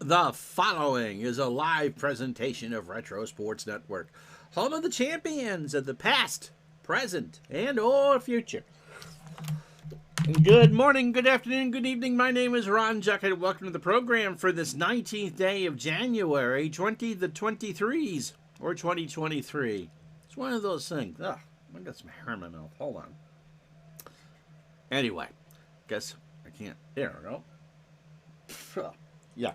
The following is a live presentation of Retro Sports Network, home of the champions of the past, present, and or future. Good morning, good afternoon, good evening. My name is Ron Juckett. Welcome to the program for this 19th day of January, 2023s, or 2023. It's one of those things. Ugh, I got some hair in my mouth. Hold on. Anyway, guess I can't. There we go. Yuck.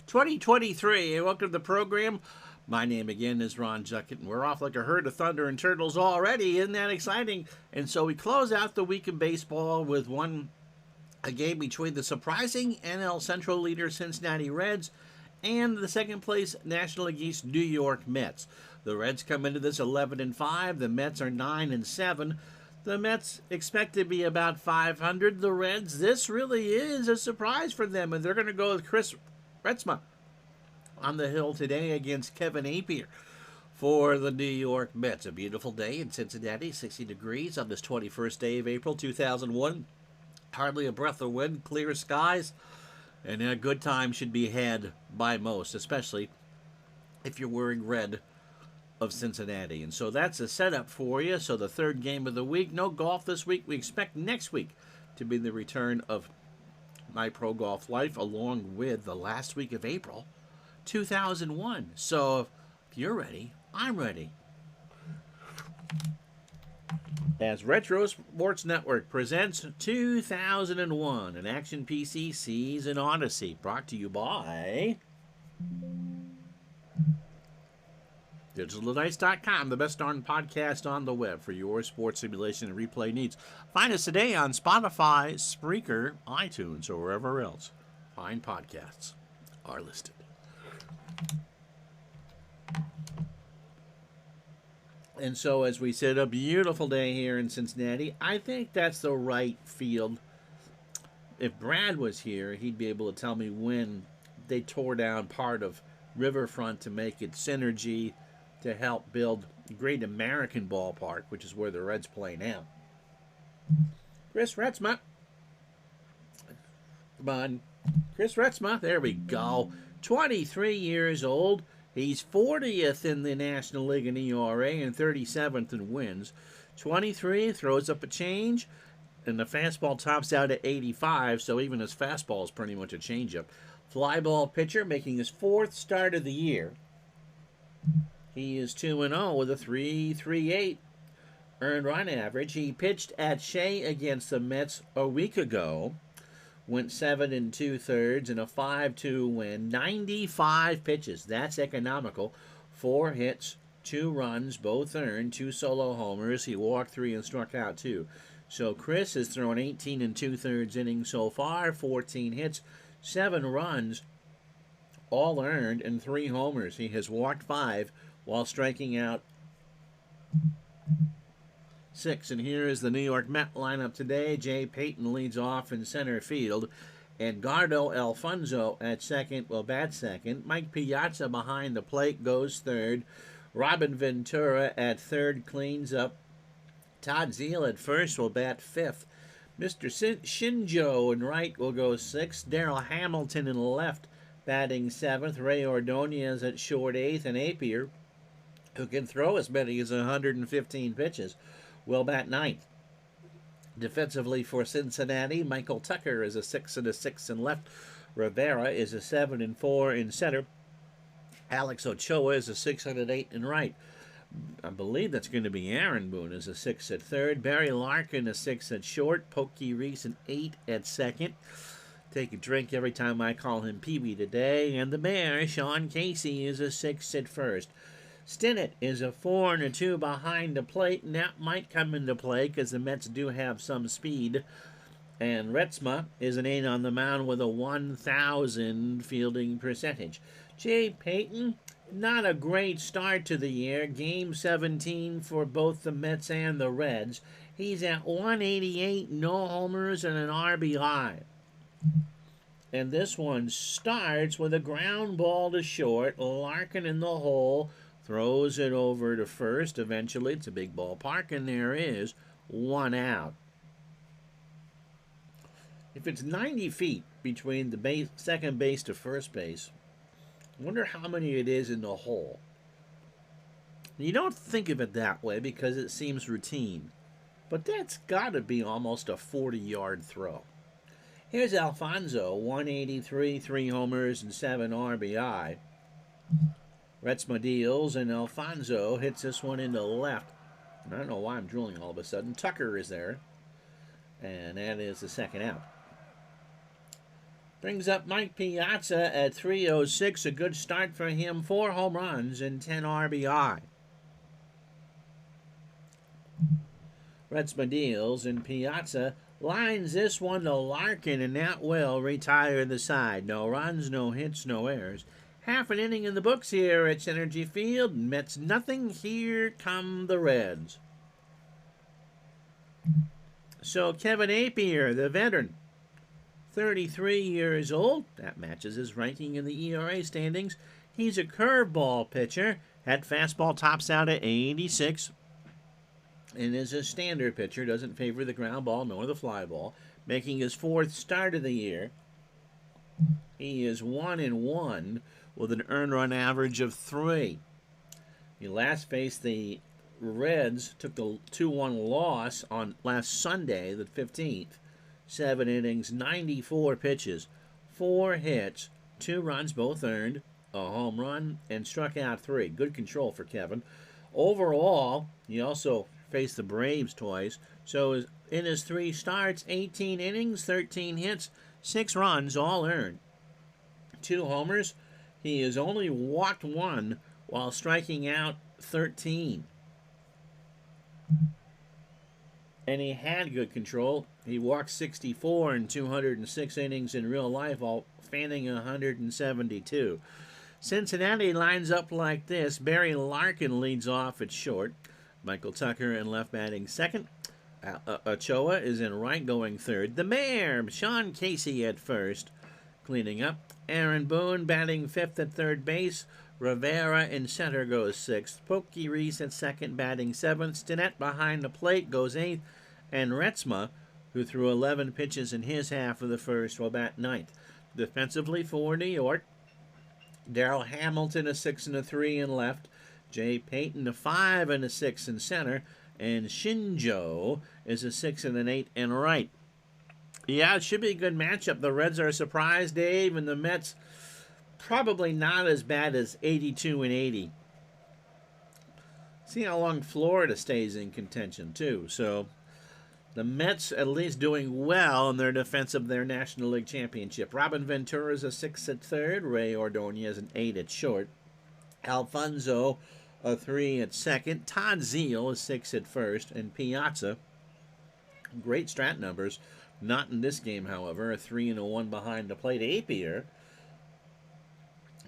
2023, and welcome to the program. My name again is Ron Juckett, and we're off like a herd of thunder and turtles already. Isn't that exciting? And so we close out the week in baseball with a game between the surprising NL Central leader Cincinnati Reds and the second place National League East New York Mets. The Reds come into this 11-5. The Mets are 9-7. The Mets expect to be about 500. The Reds, this really is a surprise for them, and they're going to go with Chris Retzma on the hill today against Kevin Apier for the New York Mets. A beautiful day in Cincinnati, 60 degrees on this 21st day of April 2001. Hardly a breath of wind, clear skies, and a good time should be had by most, especially if you're wearing red of Cincinnati. And so that's a setup for you. So the third game of the week, no golf this week. We expect next week to be the return of my pro golf life along with the last week of April 2001. So if you're ready, I'm ready. As Retro Sports Network presents 2001, an Action PC Season Odyssey, brought to you by DigitalDice.com, the best darn podcast on the web for your sports simulation and replay needs. Find us today on Spotify, Spreaker, iTunes, or wherever else fine podcasts are listed. And so, as we said, a beautiful day here in Cincinnati. I think that's the right field. If Brad was here, he'd be able to tell me when they tore down part of Riverfront to make it Synergy to help build Great American Ballpark, which is where the Reds play now. Chris Retzma. Come on. Chris Retzma. There we go. 23 years old. He's 40th in the National League in ERA and 37th in wins. 23, throws up a change, and the fastball tops out at 85, so even his fastball is pretty much a changeup. Fly ball pitcher, making his fourth start of the year. He is 2-0 with a 3.38 earned run average. He pitched at Shea against the Mets a week ago. Went 7 2/3 and a 5-2 win. 95 pitches. That's economical. 4 hits, 2 runs, both earned, 2 solo homers. He walked 3 and struck out 2. So Chris has thrown 18 2/3 innings so far, 14 hits, 7 runs, all earned, and 3 homers. He has walked 5 while striking out 6. And here is the New York Met lineup today. Jay Payton leads off in center field. And Edgardo Alfonso at second will bat second. Mike Piazza behind the plate goes third. Robin Ventura at third cleans up. Todd Zeal at first will bat fifth. Mr. Shinjo in right will go sixth. Darrell Hamilton in left batting seventh. Ray Ordonez at short eighth. And Apier, who can throw as many as 115 pitches, will bat ninth. Defensively for Cincinnati, Michael Tucker is a 6-6 in left. Rivera is a 7-4 in center. Alex Ochoa is a 6-8 in right. I believe that's going to be Aaron Boone is a 6 at third. Barry Larkin a 6 at short. Pokey Reese an 8 at second. Take a drink every time I call him Peavy today. And the Bear, Sean Casey, is a 6 at first. Stinnett is a 4-2 behind the plate, and that might come into play because the Mets do have some speed. And Retzma is an 8 on the mound with a 1,000 fielding percentage. Jay Payton, not a great start to the year. Game 17 for both the Mets and the Reds. He's at 188, no homers, and an RBI. And this one starts with a ground ball to short. Larkin in the hole. Throws it over to first. Eventually, it's a big ballpark, and there is 1 out. If it's 90 feet between the second base to first base, I wonder how many it is in the hole. You don't think of it that way because it seems routine, but that's got to be almost a 40-yard throw. Here's Alfonso, 183, 3 homers, and 7 RBI. Retzma deals, and Alfonso hits this one into left. And I don't know why I'm drooling all of a sudden. Tucker is there, and that is the second out. Brings up Mike Piazza at 306. A good start for him. 4 home runs and 10 RBI. Retzma deals, and Piazza lines this one to Larkin, and that will retire the side. No runs, no hits, no errors. Half an inning in the books here at Cincinnati Field. Mets nothing. Here come the Reds. So Kevin Appier, the veteran, 33 years old. That matches his ranking in the ERA standings. He's a curveball pitcher. That fastball tops out at 86. And is a standard pitcher. Doesn't favor the ground ball nor the fly ball. Making his 4th start of the year. He is 1-1 with an earned run average of 3. He last faced the Reds, took the 2-1 loss on last Sunday, the 15th. 7 innings, 94 pitches, 4 hits, 2 runs, both earned, a home run, and struck out 3. Good control for Kevin. Overall, he also faced the Braves twice. So in his 3 starts, 18 innings, 13 hits, 6 runs, all earned. 2 homers. He has only walked 1 while striking out 13. And he had good control. He walked 64 in 206 innings in real life, while fanning 172. Cincinnati lines up like this. Barry Larkin leads off at short. Michael Tucker in left batting second. Ochoa is in right going third. The mayor, Sean Casey at first, cleaning up. Aaron Boone batting fifth at third base. Rivera in center goes sixth. Pokey Reese at second batting seventh. Stinnett behind the plate goes eighth. And Retzma, who threw 11 pitches in his half of the first, will bat ninth. Defensively for New York, Darrell Hamilton a 6 and a 3 in left. Jay Payton a 5 and a 6 in center. And Shinjo is a 6 and an 8 in right. Yeah, it should be a good matchup. The Reds are surprised, Dave, and the Mets probably not as bad as 82 and 80. See how long Florida stays in contention, too. So the Mets at least doing well in their defense of their National League Championship. Robin Ventura's a 6 at third. Ray Ordonez an 8 at short. Alfonso a 3 at second. Todd Zeile a 6 at first. And Piazza, great strat numbers. Not in this game, however. A 3 and a 1 behind the plate. Appier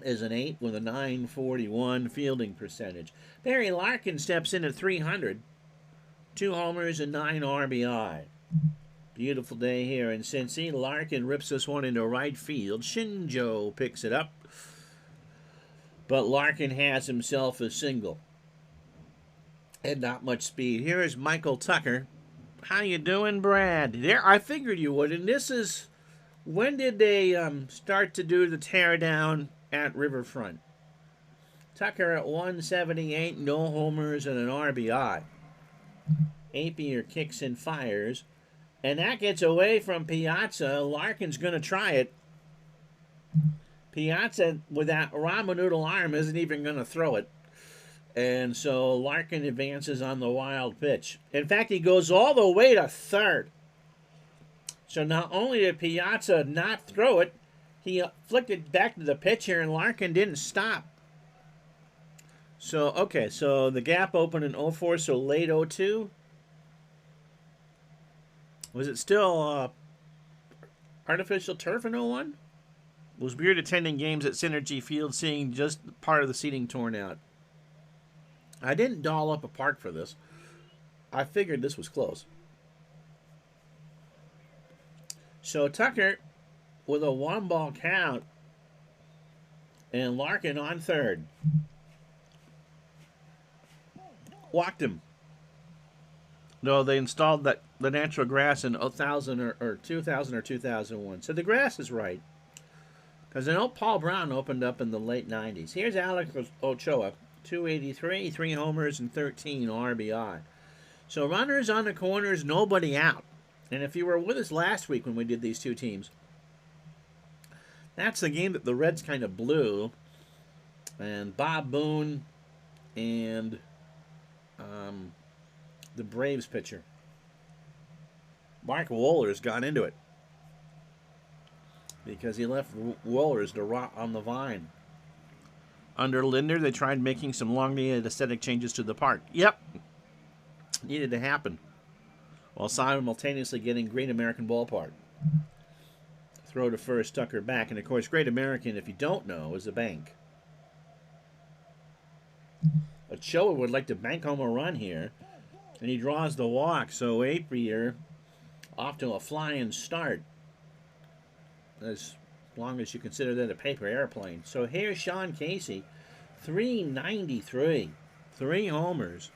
is an 8 with a 941 fielding percentage. Barry Larkin steps in at 300. 2 homers and 9 RBI. Beautiful day here in Cincy. Larkin rips this one into right field. Shinjo picks it up. But Larkin has himself a single. And not much speed. Here is Michael Tucker. How you doing, Brad? There, I figured you would. And this is, when did they start to do the tear down at Riverfront? Tucker at 178, no homers and an RBI. Appier kicks and fires, and that gets away from Piazza. Larkin's going to try it. Piazza, with that ramen noodle arm, isn't even going to throw it. And so Larkin advances on the wild pitch. In fact, he goes all the way to third. So not only did Piazza not throw it, he flicked it back to the pitcher, and Larkin didn't stop. So, okay, so the gap opened in 04, so late 02. Was it still artificial turf in 01? It was weird attending games at Cincinnati Field, seeing just part of the seating torn out. I didn't doll up a park for this. I figured this was close. So Tucker with a 1-ball count, and Larkin on third. Walked him. No, they installed the natural grass in 2000 or 2001. So the grass is right. Because I know Paul Brown opened up in the late 90s. Here's Alex Ochoa, 283, 3 homers, and 13 RBI. So runners on the corners, nobody out. And if you were with us last week when we did these two teams, that's the game that the Reds kind of blew. And Bob Boone and the Braves pitcher, Mark Wohlers, got into it because he left Wohlers to rot on the vine. Under Linder, they tried making some long-needed aesthetic changes to the park. Yep, needed to happen, while simultaneously getting Great American Ballpark. Throw to first, Tucker back, and of course, Great American, if you don't know, is a bank. Ochoa would like to bank home a run here, and he draws the walk, so Apier off to a flying start, as long as you consider that a paper airplane. So here's Sean Casey, 393, 3 homers,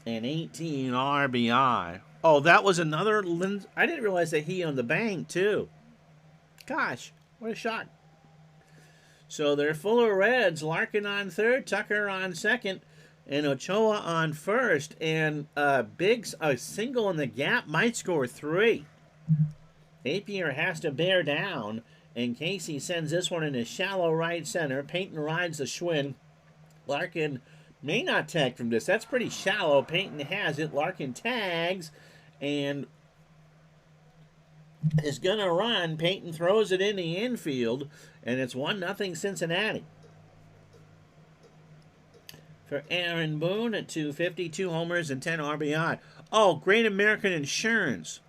and 18 RBI. Oh, that was another I didn't realize that he owned the bank, too. Gosh, what a shock. So they're full of Reds. Larkin on third, Tucker on second, and Ochoa on first. And a single in the gap might score 3. Apier has to bear down, and Casey sends this one in a shallow right center. Payton rides the Schwinn. Larkin may not tag from this. That's pretty shallow. Payton has it. Larkin tags and is going to run. Payton throws it in the infield, and it's 1-0 Cincinnati. For Aaron Boone at 250, 2 homers and 10 RBI. Oh, Great American Insurance.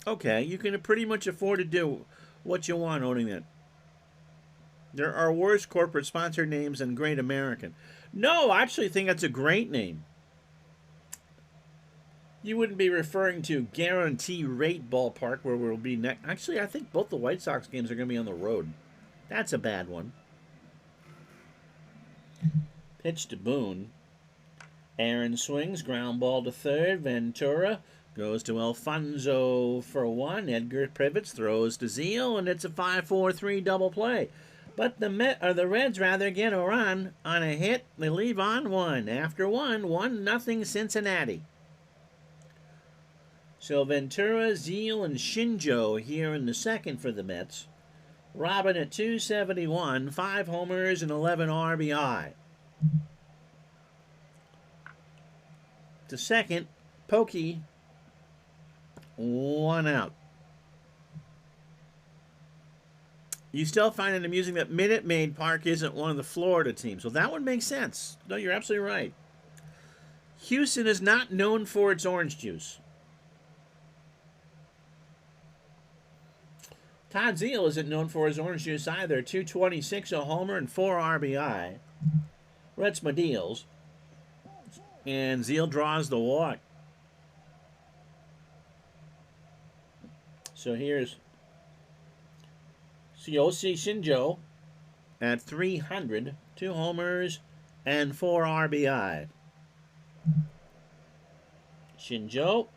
Okay, you can pretty much afford to do what you want owning that. There are worse corporate sponsor names than Great American. No, I actually think that's a great name. You wouldn't be referring to Guarantee Rate Ballpark, where we'll be next. Actually, I think both the White Sox games are going to be on the road. That's a bad one. Pitch to Boone. Aaron swings, ground ball to third. Ventura goes to Alfonso for 1. Edgar pivots, throws to Zeal, and it's a 5-4-3 double play. But the Reds get a run on a hit. They leave on 1. After 1-0 Cincinnati. So Ventura, Zeal, and Shinjo here in the second for the Mets. Robin at 271, 5 homers and 11 RBI. To second, Pokey, 1 out. You still find it amusing that Minute Maid Park isn't one of the Florida teams. Well, that one makes sense. No, you're absolutely right. Houston is not known for its orange juice. Todd Zeal isn't known for his orange juice either. 226, a homer, and 4 RBI. Retzma deals. And Zeal draws the walk. So here's Yoshi Shinjo at 300, 2 homers, and 4 RBI. Shinjo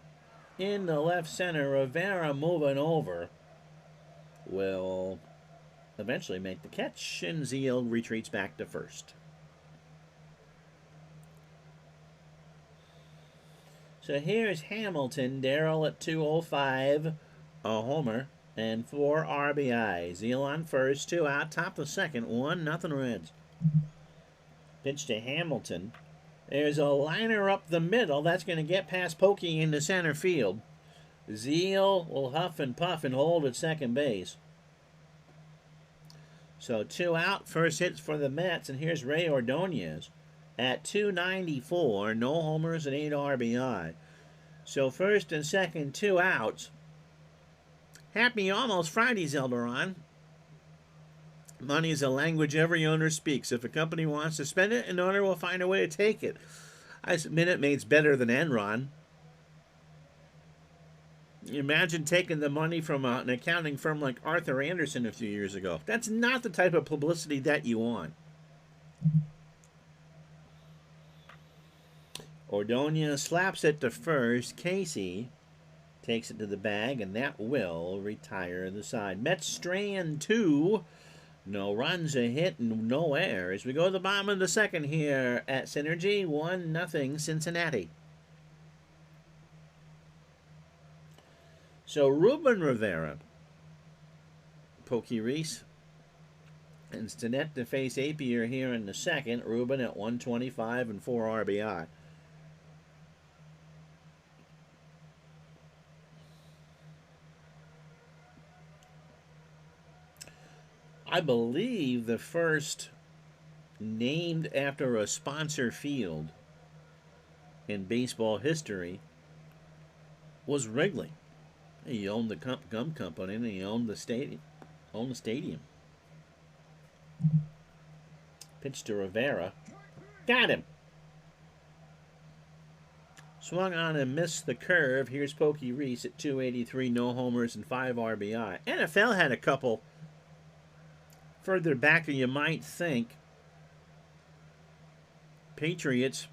in the left center. Rivera moving over will eventually make the catch, and Zeal retreats back to first. So here's Hamilton. Darrell at 205, a homer, and 4 RBI. Zeal on first, 2 out, top of the second, 1-0 Reds. Pitch to Hamilton. There's a liner up the middle. That's going to get past Pokey into center field. Zeal will huff and puff and hold at second base. So 2 out, first hits for the Mets, and here's Ray Ordonez at 294, no homers and 8 RBI. So first and second, 2 outs. Happy almost Fridays, Elderon. Money is a language every owner speaks. If a company wants to spend it, an owner will find a way to take it. I submit it Made's better than Enron. Imagine taking the money from an accounting firm like Arthur Andersen a few years ago. That's not the type of publicity that you want. Ordonez slaps it to first. Casey takes it to the bag, and that will retire the side. Mets strand 2. No runs, a hit, and no errors. We go to the bottom of the second here at Synergy. 1-0 Cincinnati. So Ruben Rivera, Pokey Reese, and Stinnett to face Apier here in the second. Ruben at 125 and 4 RBI. I believe the first named after a sponsor field in baseball history was Wrigley. He owned the gum company and he owned the stadium. Pitch to Rivera. Got him. Swung on and missed the curve. Here's Pokey Reese at 283, no homers and 5 RBI. NFL had a couple further back than you might think. Patriots,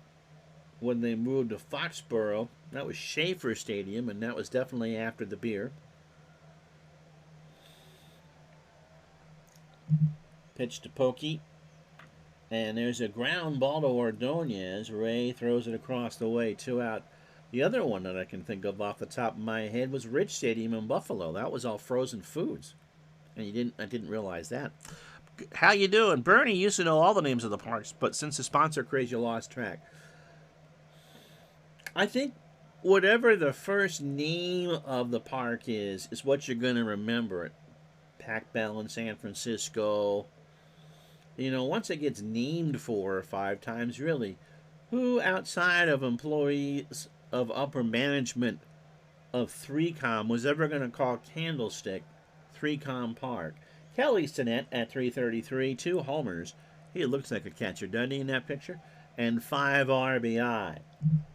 when they moved to Foxborough, that was Schaefer Stadium, and that was definitely after the beer. Pitch to Pokey. And there's a ground ball to Ordonez. Ray throws it across the way, 2 out. The other one that I can think of off the top of my head was Rich Stadium in Buffalo. That was all frozen foods. And I didn't realize that. How you doing? Bernie used to know all the names of the parks, but since the sponsor craze, you lost track. I think whatever the first name of the park is what you're going to remember it. Pac Bell in San Francisco. You know, once it gets named 4 or 5 times, really, who outside of employees of upper management of 3Com was ever going to call Candlestick 3Com Park? Kelly Stinnett at 333, 2 homers. He looks like a catcher, doesn't he, in that picture? And 5 RBI.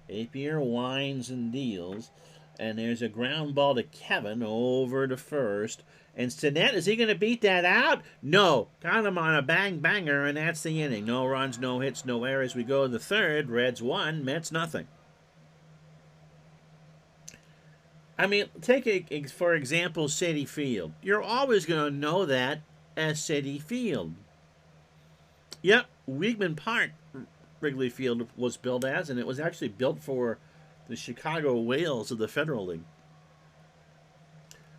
Apier winds and deals. And there's a ground ball to Kevin over to first. And Stinnett, is he going to beat that out? No. Got him on a bang-banger, and that's the inning. No runs, no hits, no errors. We go to the third. Reds 1, Mets nothing. I mean, take, for example, Citi Field. You're always going to know that as Citi Field. Yep, Weigman Park, Wrigley Field was built as, and it was actually built for the Chicago Whales of the Federal League.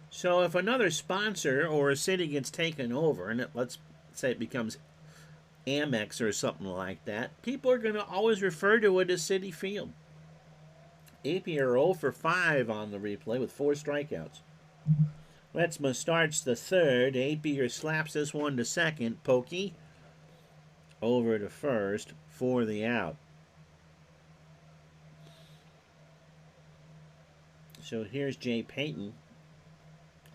So if another sponsor or a city gets taken over, and let's say it becomes Amex or something like that, people are going to always refer to it as Citi Field. Apier 0 for 5 on the replay with 4 strikeouts. Letzma starts the third. Apier slaps this one to second. Pokey over to first for the out. So here's Jay Payton.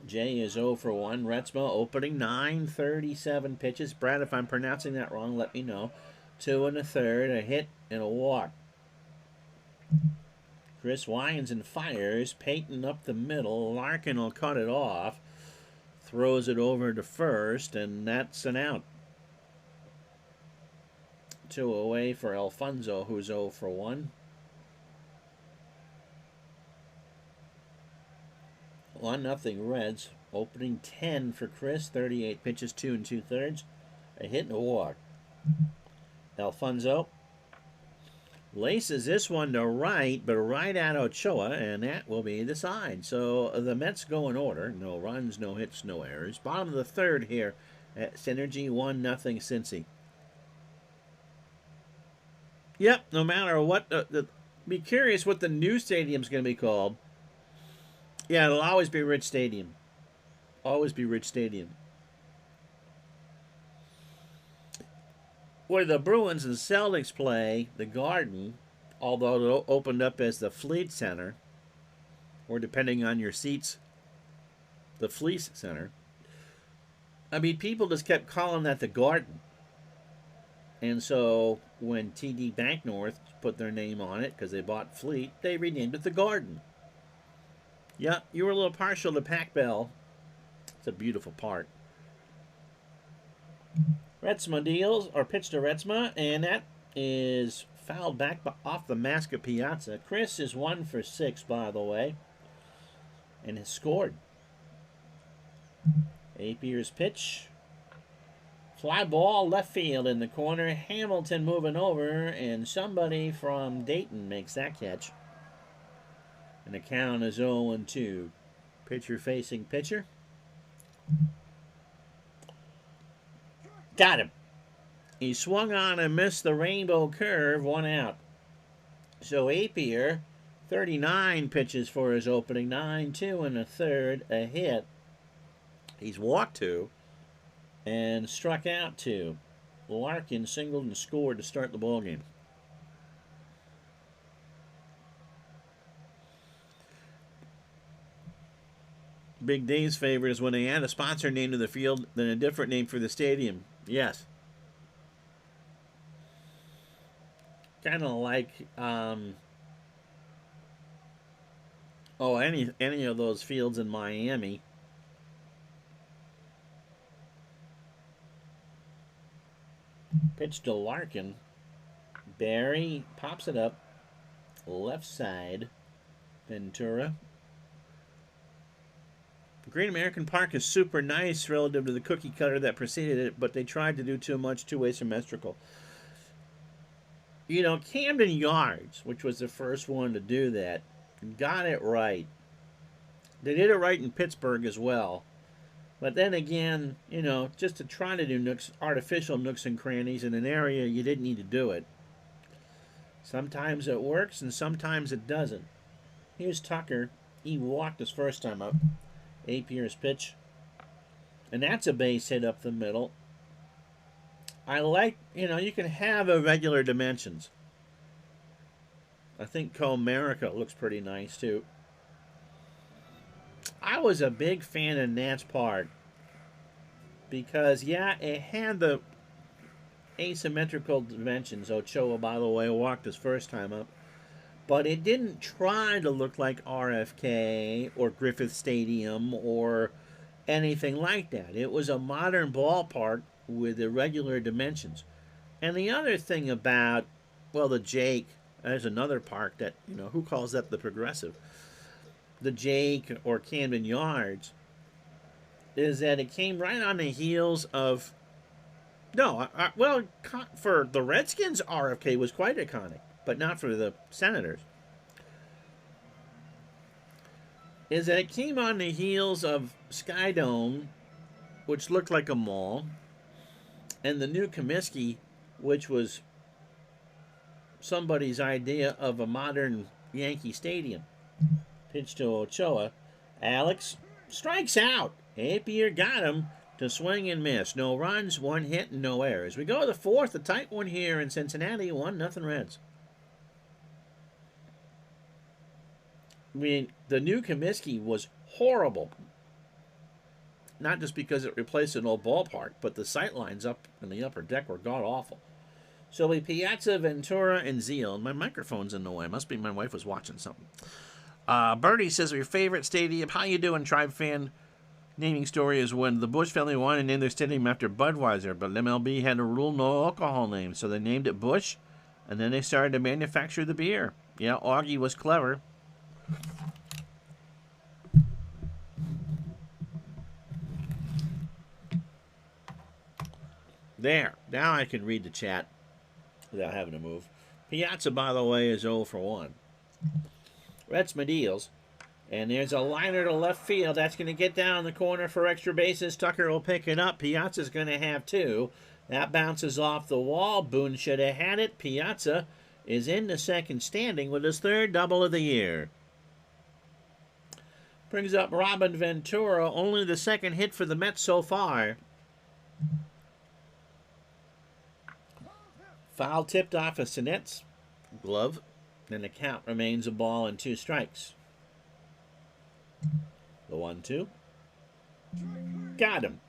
Jay is 0 for 1. Retzma opening 9:37 pitches. Brad, if I'm pronouncing that wrong, let me know. 2 1/3, a hit and a walk. Chris winds and fires. Payton up the middle. Larkin will cut it off. Throws it over to first, and that's an out. 2 away for Alfonso, who's 0 for 1. 1-0 Reds. Opening 10 for Chris. 38 pitches, 2 2/3. A hit and a walk. Alfonso laces this one to right, but right at Ochoa, and that will be the side. So the Mets go in order. No runs, no hits, no errors. Bottom of the third here at Synergy. 1-0 Cincy. Yep, no matter what. Be curious what the new stadium's going to be called. Yeah, it'll always be Rich Stadium. Always be Rich Stadium. Where the Bruins and Celtics play, the Garden, although it opened up as the Fleet Center, or depending on your seats, the Fleece Center. I mean, people just kept calling that the Garden. And so when TD Banknorth put their name on it because they bought Fleet, they renamed it the Garden. Yeah, you were a little partial to Pac Bell. It's a beautiful park. Retzma deals, or pitch to Retzma, and that is fouled back off the mask of Piazza. Chris is 1 for 6, by the way, and has scored. Apier's pitch. Fly ball left field in the corner. Hamilton moving over, and somebody from Dayton makes that catch. And the count is 0-2. Pitcher facing pitcher. Got him. He swung on and missed the rainbow curve, 1 out. So Apier, 39 pitches for his opening, 9-2 and a third, a hit. He's walked 2 and struck out 2. Larkin singled and scored to start the ballgame. Big Dave's favorite is when they add a sponsor name to the field, then a different name for the stadium. Yes. Kind of like, any of those fields in Miami. Pitch to Larkin. Barry pops it up. Left side. Ventura. Great American Park is super nice relative to the cookie cutter that preceded it, but they tried to do too much two-way symmetrical. You know, Camden Yards, which was the first one to do that, got it right. They did it right in Pittsburgh as well. But then again, you know, just to try to do artificial nooks and crannies in an area you didn't need to do it. Sometimes it works and sometimes it doesn't. Here's Tucker. He walked his first time up. Apier's pitch. And that's a base hit up the middle. I like, you know, you can have irregular dimensions. I think Comerica looks pretty nice too. I was a big fan of Nats Park because, yeah, it had the asymmetrical dimensions. Ochoa, by the way, walked his first time up. But it didn't try to look like RFK or Griffith Stadium or anything like that. It was a modern ballpark with irregular dimensions. And the other thing about, well, the Jake, there's another park that, you know, who calls that the Progressive? The Jake or Camden Yards, is that it came right on the heels of, well, for the Redskins, RFK was quite iconic, but not for the Senators. Is that it came on the heels of Skydome, which looked like a mall, and the new Comiskey, which was somebody's idea of a modern Yankee Stadium. Pitch to Ochoa. Alex strikes out. Apier got him to swing and miss. No runs, 1 hit, and no errors. We go to the 4th, a tight one here in Cincinnati, 1-0 Reds. I mean, the new Comiskey was horrible. Not just because it replaced an old ballpark, but the sight lines up in the upper deck were god-awful. So we Piazza, Ventura, and Zeal. My microphone's in the way. Must be my wife was watching something. Bertie says, your favorite stadium. How you doing, Tribe fan? Naming story is when the Bush family wanted to name their stadium after Budweiser, but MLB had a rule no alcohol name, so they named it Bush, and then they started to manufacture the beer. Yeah, Augie was clever. There. Now I can read the chat without having to move. Piazza, by the way, is 0 for 1. Reds Medials. And there's a liner to left field. That's going to get down the corner for extra bases. Tucker will pick it up. Piazza's going to have 2. That bounces off the wall. Boone should have had it. Piazza is in the second standing with his 3rd double of the year. Brings up Robin Ventura. Only the 2nd hit for the Mets so far. Foul tipped off of Sinet's glove. And the count remains a ball and 2 strikes. The 1-2. Got him.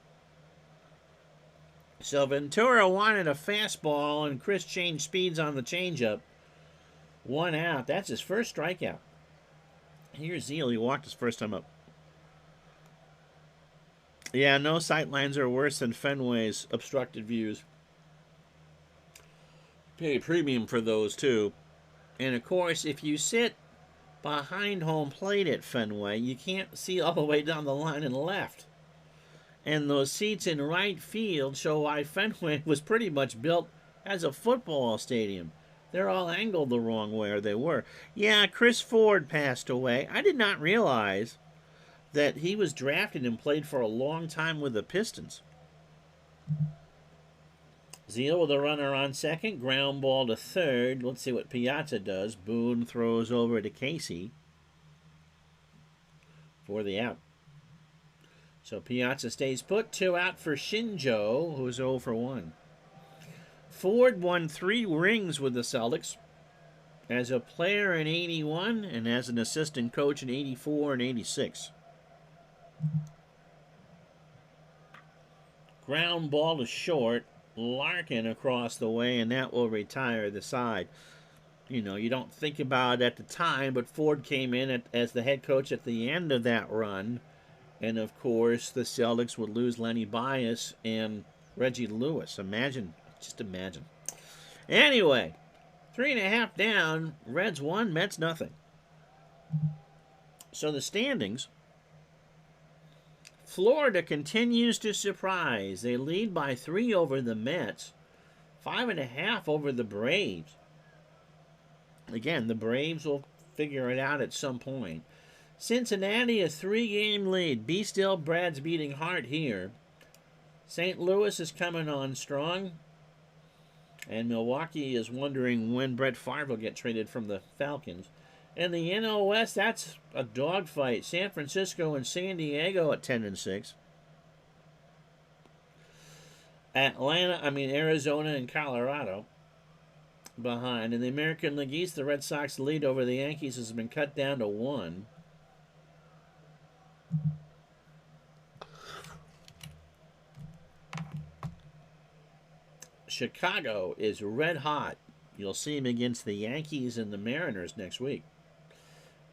So Ventura wanted a fastball, and Chris changed speeds on the changeup. 1 out. That's his first strikeout. Here's Zeal. He walked his first time up. Yeah, no sight lines are worse than Fenway's obstructed views. Pay a premium for those, too. And, of course, if you sit behind home plate at Fenway, you can't see all the way down the line and left. And those seats in right field show why Fenway was pretty much built as a football stadium. They're all angled the wrong way, or they were. Yeah, Chris Ford passed away. I did not realize that he was drafted and played for a long time with the Pistons. Zeal with a runner on second. Ground ball to third. Let's see what Piazza does. Boone throws over to Casey for the out. So Piazza stays put. 2 out for Shinjo, who's 0 for 1. Ford won 3 rings with the Celtics as a player in 81 and as an assistant coach in 84 and 86. Ground ball to short. Larkin across the way, and that will retire the side. You know, you don't think about it at the time, but Ford came in as the head coach at the end of that run. And, of course, the Celtics would lose Lenny Bias and Reggie Lewis. Imagine. Just imagine. Anyway, 3.5 down. Reds 1, Mets nothing. So the standings. Florida continues to surprise. They lead by 3 over the Mets. 5.5 over the Braves. Again, the Braves will figure it out at some point. Cincinnati, a 3-game lead. Be still, Brad's beating Hart here. St. Louis is coming on strong. And Milwaukee is wondering when Brett Favre will get traded from the Falcons. And the NL West, that's a dogfight. San Francisco and San Diego at 10-6. Arizona and Colorado behind. In the American League East, the Red Sox lead over the Yankees has been cut down to 1. Chicago is red hot. You'll see him against the Yankees and the Mariners next week.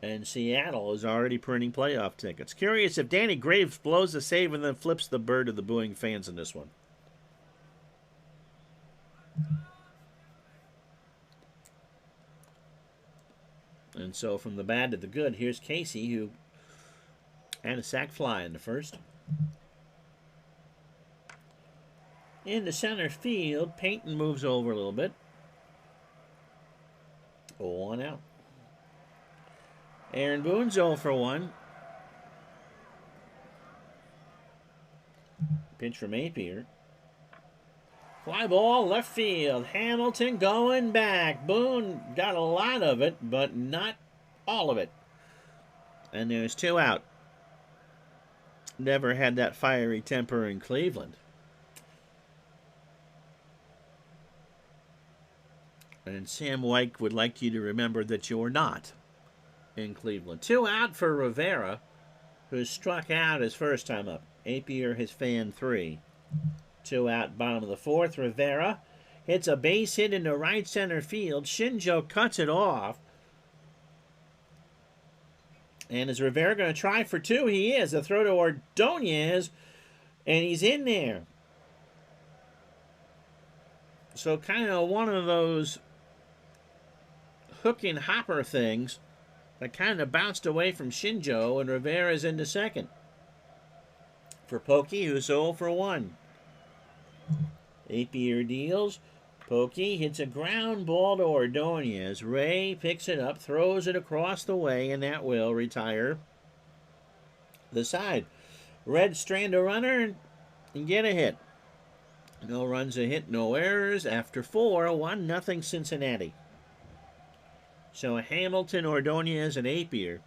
And Seattle is already printing playoff tickets. Curious if Danny Graves blows the save and then flips the bird to the booing fans in this one. And so from the bad to the good, here's Casey, who had a sac fly in the first. Into center field, Payton moves over a little bit. 1 out. Aaron Boone's 0 for 1. Pitch from Apier. Fly ball, left field. Hamilton going back. Boone got a lot of it, but not all of it. And there's 2 out. Never had that fiery temper in Cleveland. And Sam White would like you to remember that you're not in Cleveland. 2 out for Rivera, who struck out his first time up. Apier has fanned 3. 2 out, bottom of the 4th. Rivera hits a base hit into right center field. Shinjo cuts it off. And is Rivera going to try for 2? He is. A throw to Ordonez, and he's in there. So kind of one of those hook and hopper things that kind of bounced away from Shinjo, and Rivera's into second. For Pokey, who's 0 for 1. Apier deals. Pokey hits a ground ball to Ordonez. Ray picks it up, throws it across the way, and that will retire the side. Reds strand a runner and get a hit. No runs, a hit, no errors. After 4, 1-0 Cincinnati. So Hamilton, Ordonez, and Apier.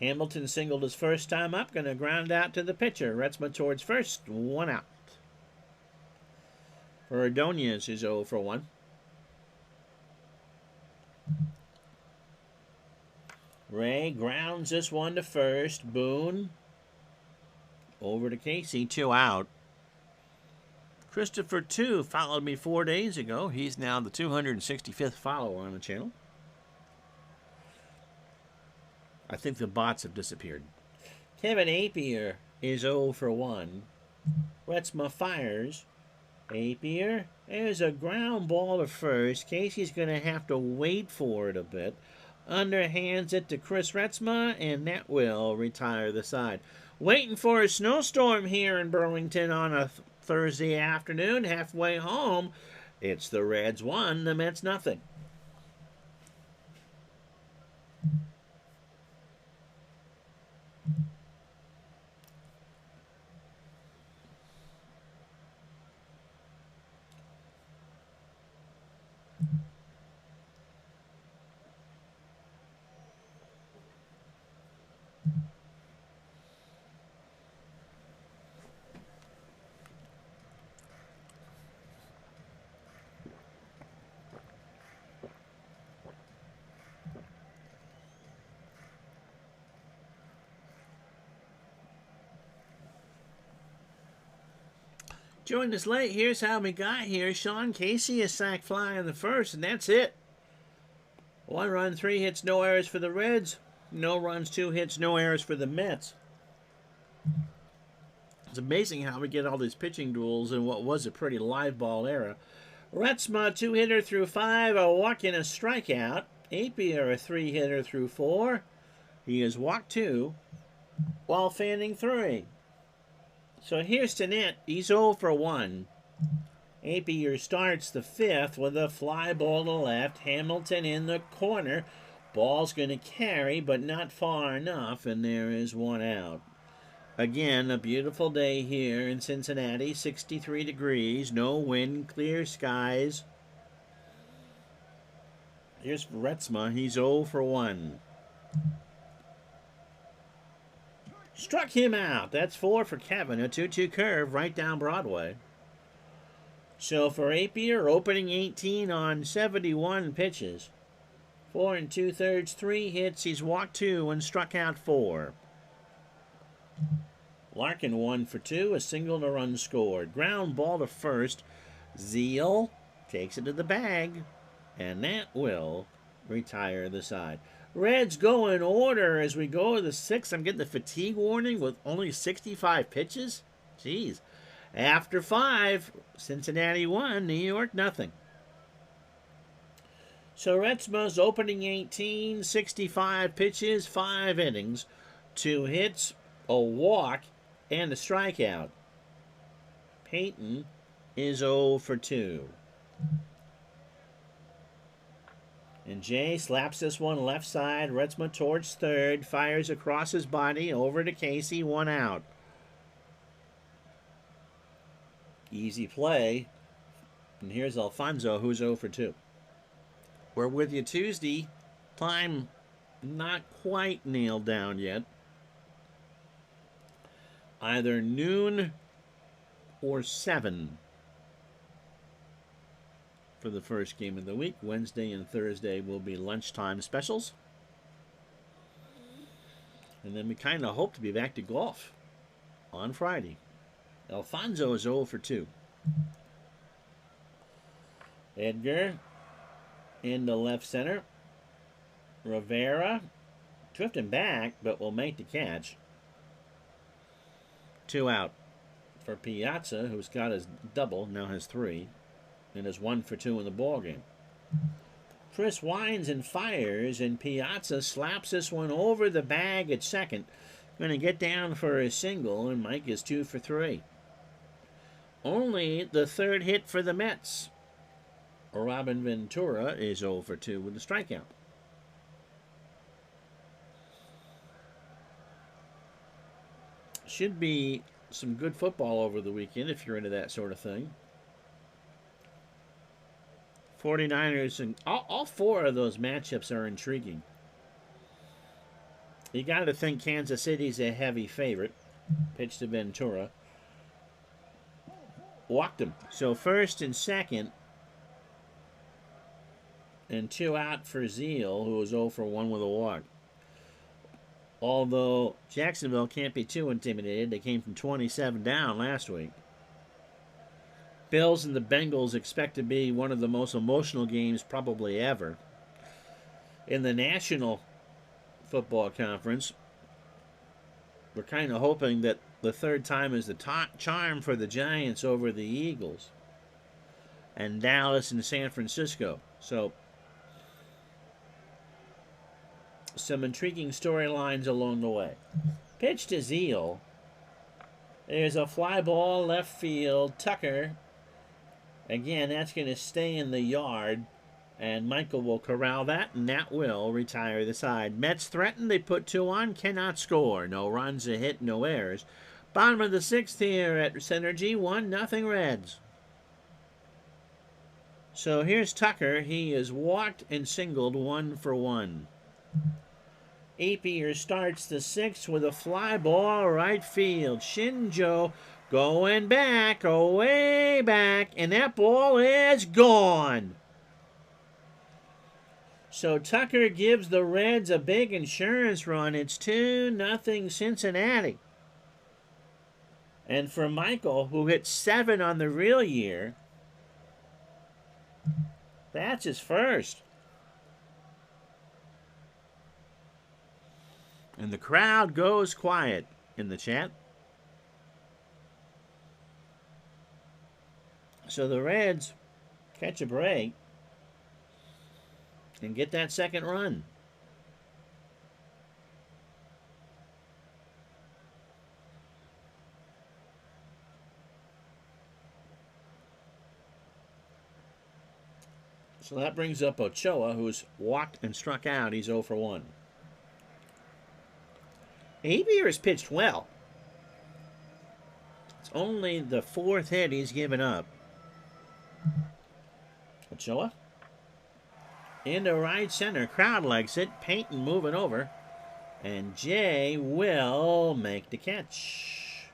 Hamilton singled his first time up, going to ground out to the pitcher. Retzma towards first, 1 out. For Ordonez is 0 for 1. Ray grounds this one to first. Boone over to Casey, 2 out. Christopher 2 followed me 4 days ago. He's now the 265th follower on the channel. I think the bots have disappeared. Kevin Apier is 0 for 1. Retzma fires. Apier, there's a ground ball to first. Casey's going to have to wait for it a bit. Underhands it to Chris Retzma, and that will retire the side. Waiting for a snowstorm here in Burlington on a Thursday afternoon. Halfway home, it's the Reds 1, the Mets nothing. Joined us late. Here's how we got here. Sean Casey is sack fly in the first, and that's it. 1 run, 3 hits, no errors for the Reds. No runs, 2 hits, no errors for the Mets. It's amazing how we get all these pitching duels in what was a pretty live ball era. Retzma, 2-hitter through 5, a walk and a strikeout. Apier, a 3-hitter through 4. He has walked 2, while fanning 3. So here's to Net. He's 0 for 1. Apier starts the 5th with a fly ball to left. Hamilton in the corner. Ball's going to carry, but not far enough, and there is 1 out. Again, a beautiful day here in Cincinnati. 63 degrees, no wind, clear skies. Here's Retzma. He's 0 for 1. Struck him out. That's 4 for Kevin. A 2-2 curve right down Broadway. So for Apier, opening 18 on 71 pitches. 4 2/3, 3 hits. He's walked 2 and struck out 4. Larkin 1 for 2, a single and a run scored. Ground ball to first. Zeal takes it to the bag, and that will retire the side. Reds go in order as we go to the 6th. I'm getting the fatigue warning with only 65 pitches. Jeez. After 5, Cincinnati 1, New York nothing. So Retzma's opening 18, 65 pitches, 5 innings, 2 hits, a walk, and a strikeout. Payton is 0 for 2. And Jay slaps this one left side. Retzma towards third. Fires across his body. Over to Casey. 1 out. Easy play. And here's Alfonso, who's 0 for 2. We're with you Tuesday. Time not quite nailed down yet. Either noon or 7. For the first game of the week. Wednesday and Thursday will be lunchtime specials. And then we kind of hope to be back to golf on Friday. Alfonso is 0 for 2. Edgar into left center. Rivera drifting back, but will make the catch. 2 out for Piazza, who's got his double, now has 3. And is 1 for 2 in the ballgame. Chris winds and fires, and Piazza slaps this one over the bag at second. Going to get down for a single, and Mike is 2 for 3. Only the 3rd hit for the Mets. Robin Ventura is 0 for 2 with a strikeout. Should be some good football over the weekend if you're into that sort of thing. 49ers, and all 4 of those matchups are intriguing. You got to think Kansas City's a heavy favorite. Pitch to Ventura. Walked him. So 1st and 2nd. And 2 out for Zeal, who was 0 for 1 with a walk. Although Jacksonville can't be too intimidated. They came from 27 down last week. Bills and the Bengals expect to be one of the most emotional games probably ever. In the National Football Conference, we're kind of hoping that the 3rd time is the charm for the Giants over the Eagles. And Dallas and San Francisco. So some intriguing storylines along the way. Pitch to Zeal. There's a fly ball left field. Tucker. Again, that's going to stay in the yard. And Michael will corral that, and that will retire the side. Mets threaten. They put 2 on. Cannot score. No runs, a hit, no errors. Bottom of the 6th here at Synergy. 1-0 Reds. So here's Tucker. He is walked and singled 1 for 1. Apier starts the 6th with a fly ball right field. Shinjo going back, way back, and that ball is gone. So Tucker gives the Reds a big insurance run. It's 2-0 Cincinnati. And for Michael, who hit 7 on the real year, that's his first. And the crowd goes quiet in the chat. So the Reds catch a break and get that second run. So that brings up Ochoa, who's walked and struck out. He's 0 for 1. Apier has pitched well. It's only the 4th hit he's given up. Ochoa into right center. Crowd likes it. Payton moving over. And Jay will make the catch.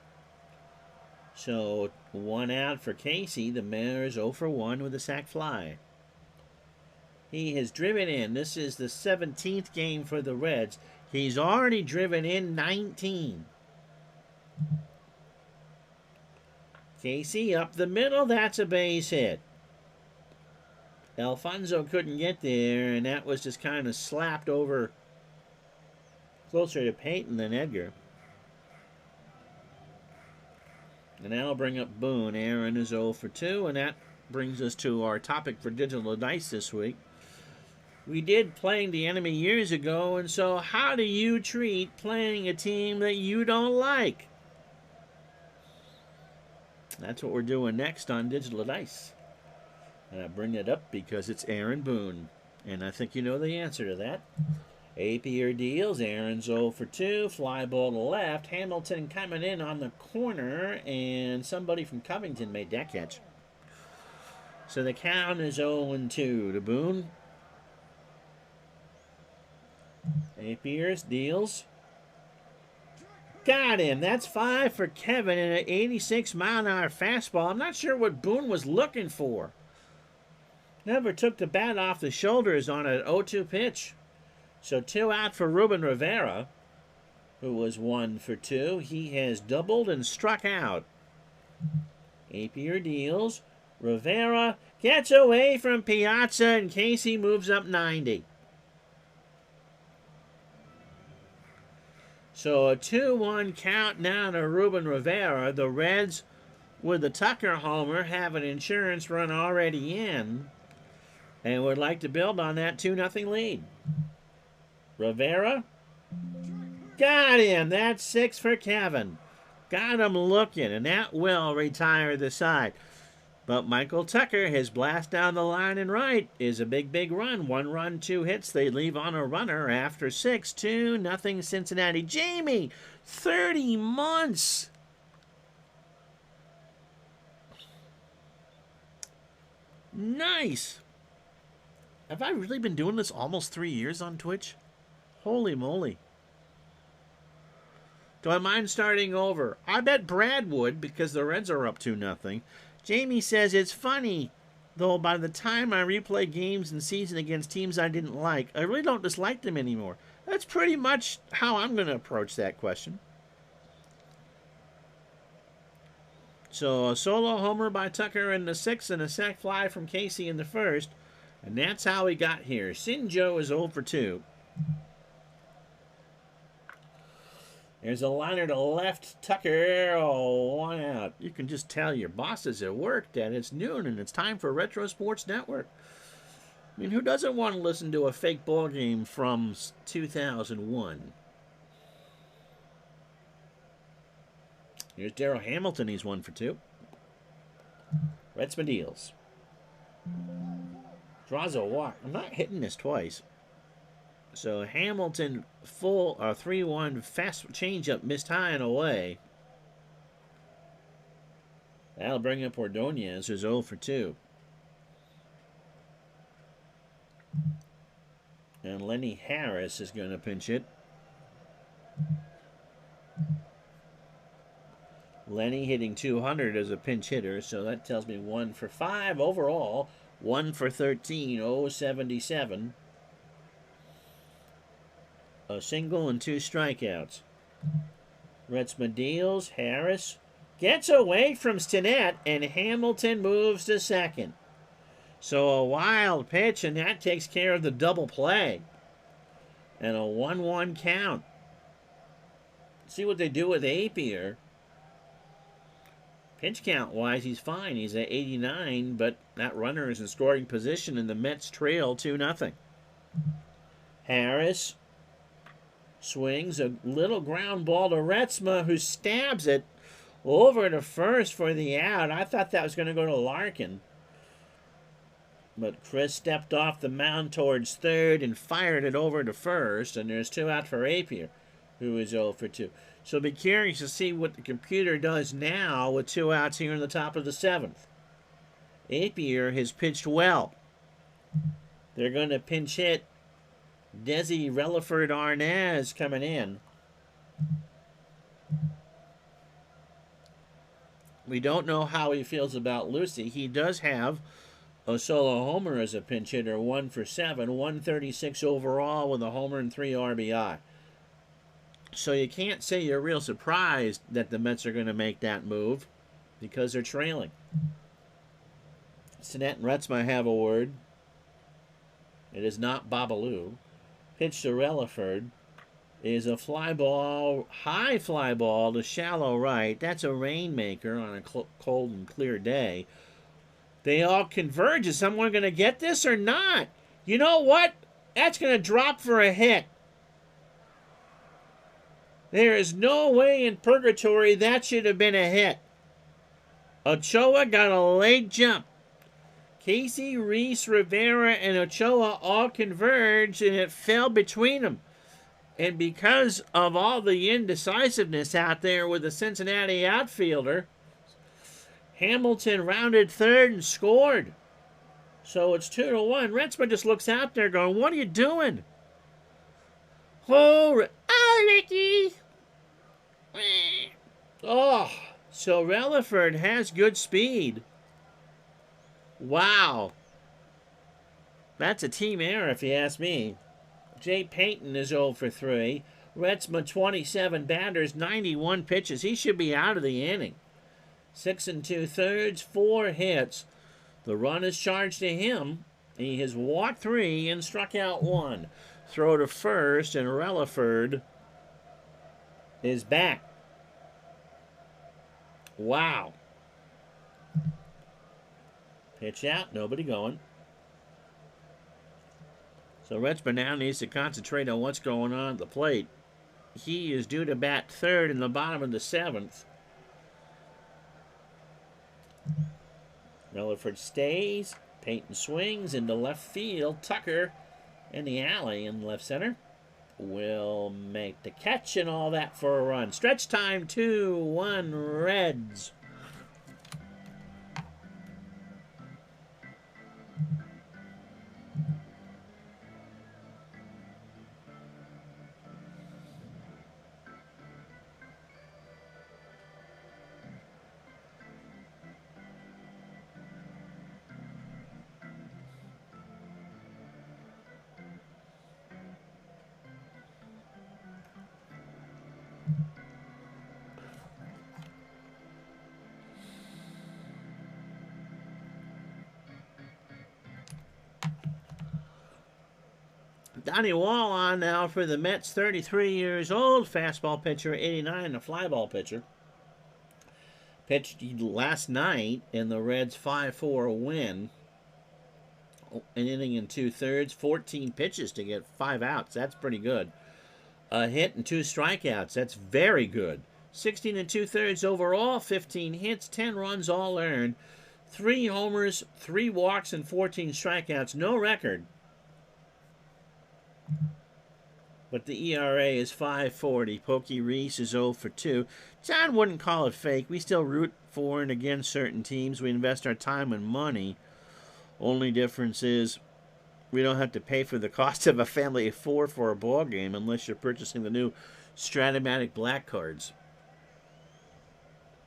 So 1 out for Casey. The Mariners 0 for 1 with a sac fly. He has driven in. This is the 17th game for the Reds. He's already driven in 19. Casey up the middle. That's a base hit. Alfonso couldn't get there, and that was just kind of slapped over closer to Payton than Edgar. And that'll bring up Boone. Aaron is 0 for 2, and that brings us to our topic for Digital Dice this week. We did Playing the Enemy years ago, and so how do you treat playing a team that you don't like? That's what we're doing next on Digital Dice. And I bring it up because it's Aaron Boone, and I think you know the answer to that. Apier deals. Aaron's 0 for 2. Fly ball to left. Hamilton coming in on the corner, and somebody from Covington made that catch. So the count is 0-2 to Boone. Apier deals. Got him. That's 5 for Kevin and an 86-mile-an-hour fastball. I'm not sure what Boone was looking for. Never took the bat off the shoulders on an 0-2 pitch. So 2 out for Ruben Rivera, who was 1 for 2. He has doubled and struck out. Apier deals. Rivera gets away from Piazza, and Casey moves up 90. So a 2-1 count now to Ruben Rivera. The Reds, with the Tucker homer, have an insurance run already in and would like to build on that 2-0 lead. Rivera got him. That's 6 for Kevin. Got him looking, and that will retire the side. But Michael Tucker, his blast down the line and right is a big, big run. 1 run, 2 hits. They leave on a runner after 6. 2-0 Cincinnati. Jamie, 30 months. Nice. Have I really been doing this almost 3 years on Twitch? Holy moly. Do I mind starting over? I bet Brad would, because the Reds are up 2-0. Jamie says, it's funny, though by the time I replay games in season against teams I didn't like, I really don't dislike them anymore. That's pretty much how I'm going to approach that question. So a solo homer by Tucker in the 6th and a sac fly from Casey in the 1st. And that's how we got here. Shinjo is 0 for 2. There's a liner to left. Tucker, 1 out. You can just tell your bosses at work that it's noon and it's time for Retro Sports Network. I mean, who doesn't want to listen to a fake ball game from 2001? Here's Darryl Hamilton. He's 1 for 2. Retzma deals. Draws a walk. I'm not hitting this twice. So Hamilton full 3-1 fast changeup missed high and away. That'll bring up Ordonez, who's 0 for 2. And Lenny Harris is going to pinch hit. Lenny hitting 200 as a pinch hitter, so that tells me 1 for 5 overall. 1 for 13, 0-77. A single and 2 strikeouts. Retzma deals. Harris gets away from Stinnett, and Hamilton moves to second. So a wild pitch, and that takes care of the double play. And a 1-1 count. See what they do with Apier. Pitch count-wise, he's fine. He's at 89, but that runner is in scoring position, and the Mets trail 2-0. Harris swings a little ground ball to Retzma, who stabs it over to first for the out. I thought that was going to go to Larkin. But Chris stepped off the mound towards third and fired it over to first, and there's 2 out for Apier, who is 0 for 2. So be curious to see what the computer does now with 2 outs here in the top of the 7th. Apier has pitched well. They're going to pinch hit Desi Relaford Arnaz coming in. We don't know how he feels about Lucy. He does have a solo homer as a pinch hitter, 1 for 7, 136 overall with a homer and 3 RBI. So you can't say you're real surprised that the Mets are going to make that move because they're trailing. Stinnett and Retzma have a word. It is not Babalu. Pitch to Relaford is a fly ball, high fly ball to shallow right. That's a rainmaker on a cold and clear day. They all converge. Is someone going to get this or not? You know what? That's going to drop for a hit. There is no way in purgatory that should have been a hit. Ochoa got a late jump. Casey, Reese, Rivera, and Ochoa all converged, and it fell between them. And because of all the indecisiveness out there with the Cincinnati outfielder, Hamilton rounded third and scored. So it's 2-1. Retzma just looks out there going, what are you doing? Oh, Ricky. Oh, so Relaford has good speed. Wow. That's a team error if you ask me. Jay Payton is 0 for 3. Retzma 27 batters, 91 pitches. He should be out of the inning. 6 2/3, 4 hits. The run is charged to him. He has walked 3 and struck out 1. Throw to first, and Relaford is back. Wow. Pitch out, nobody going. So Retzma now needs to concentrate on what's going on at the plate. He is due to bat third in the bottom of the 7th. Relaford stays. Payton swings into left field. Tucker in the alley in left center will make the catch and all that for a run. Stretch time, 2-1 Reds. Donnie Wall on now for the Mets, 33 years old. Fastball pitcher, 89, a fly ball pitcher. Pitched last night in the Reds' 5-4 win an inning and 2/3, 14 pitches to get 5 outs. That's pretty good. A hit and 2 strikeouts. That's very good. 16 and 2/3 overall, 15 hits, 10 runs all earned, 3 homers, 3 walks, and 14 strikeouts. No record. But the ERA is 5.40. Pokey Reese is 0 for 2. John wouldn't call it fake. We still root for and against certain teams. We invest our time and money. Only difference is we don't have to pay for the cost of a family of 4 for a ball game unless you're purchasing the new Stratomatic Black cards.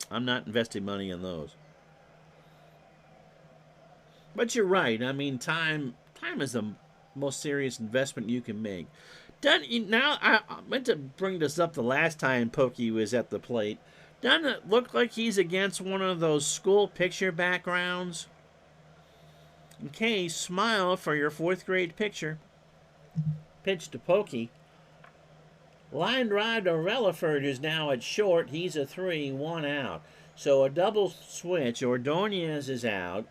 I'm not investing money in those. But you're right. I mean, time is the most serious investment you can make. Now, I meant to bring this up the last time Pokey was at the plate. Doesn't it look like he's against one of those school picture backgrounds? Okay, smile for your 4th grade picture. Pitch to Pokey. Line drive to Relaford, who's now at short. He's a 3, 1 out. So a double switch. Ordonez is out.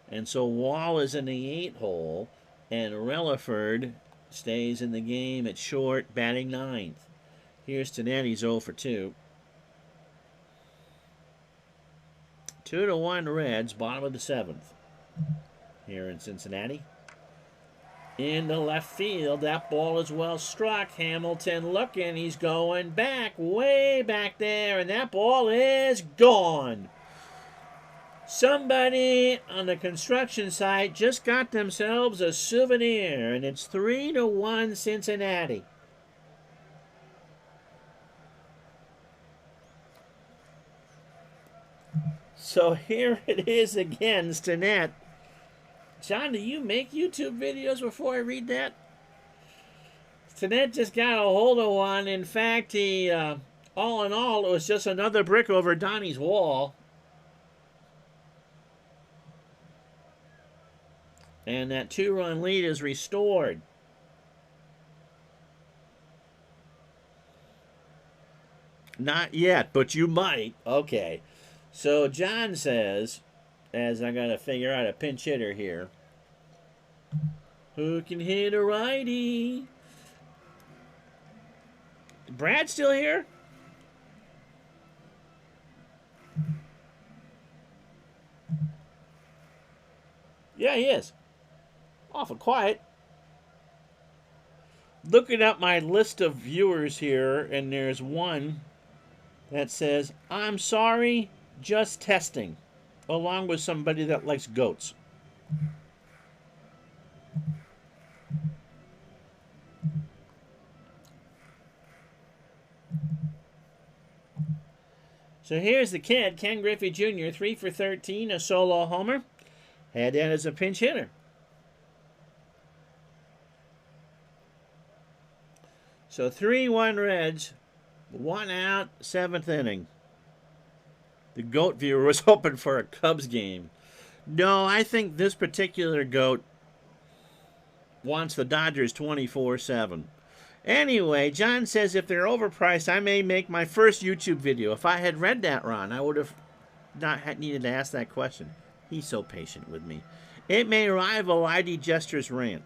And so Wall is in the 8 hole. And Relaford stays in the game at short, batting 9th. Here's Cincinnati, 0 for 2. 2-1 Reds, bottom of the 7th. Here in Cincinnati. Into left field, that ball is well struck. Hamilton looking, he's going back, way back there, and that ball is gone. Somebody on the construction site just got themselves a souvenir, and it's 3-1 Cincinnati. So here it is again, Stinnett. John, do you make YouTube videos before I read that? Stinnett just got a hold of one. In fact, he, all in all, it was just another brick over Donnie's wall. And that 2-run lead is restored. Not yet, but you might. Okay. So John says, as I got to figure out a pinch hitter here, who can hit a righty? Brad still here? Yeah, he is. Awful quiet. Looking at my list of viewers here, and there's one that says, I'm sorry, just testing, along with somebody that likes goats. So here's the kid, Ken Griffey Jr., 3 for 13, a solo homer. Had that as a pinch hitter. So 3-1 Reds, 1 out, 7th inning. The goat viewer was hoping for a Cubs game. No, I think this particular goat wants the Dodgers 24/7. Anyway, John says if they're overpriced, I may make my first YouTube video. If I had read that, Ron, I would have not needed to ask that question. He's so patient with me. It may rival ID Jester's rant.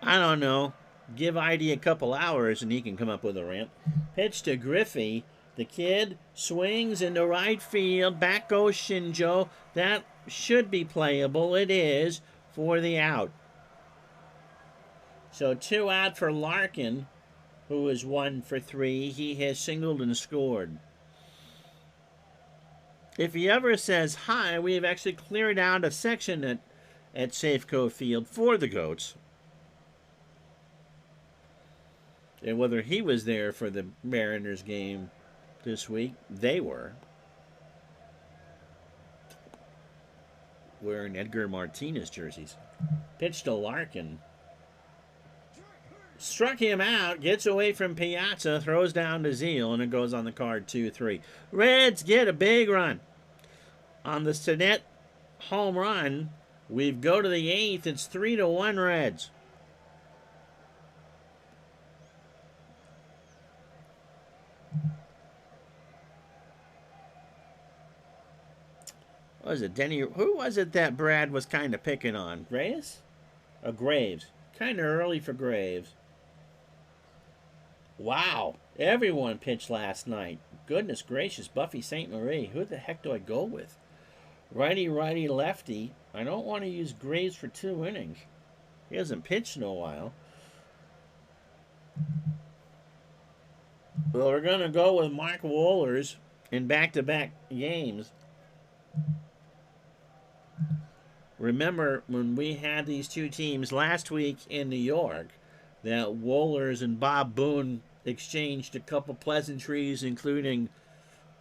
I don't know. Give ID a couple hours and he can come up with a rant. Pitch to Griffey. The kid swings into right field. Back goes Shinjo. That should be playable. It is for the out. So 2 out for Larkin, who is 1 for 3. He has singled and scored. If he ever says hi, we have actually cleared out a section at Safeco Field for the Goats. And whether he was there for the Mariners game this week, they were. Wearing Edgar Martinez jerseys. Pitch to Larkin. Struck him out, gets away from Piazza, throws down to Zeal, and it goes on the card 2-3. Reds get a big run. On the Stinnett home run, we go to the 8th. It's 3-1 Reds. What was it, Denny? Who was it that Brad was kind of picking on? Graves? Graves. Kind of early for Graves. Wow. Everyone pitched last night. Goodness gracious, Buffy St. Marie. Who the heck do I go with? Righty, righty, lefty. I don't want to use Graves for 2 innings. He hasn't pitched in a while. Well, we're going to go with Mark Wohlers in back-to-back games. Remember when we had these two teams last week in New York that Wohlers and Bob Boone exchanged a couple pleasantries, including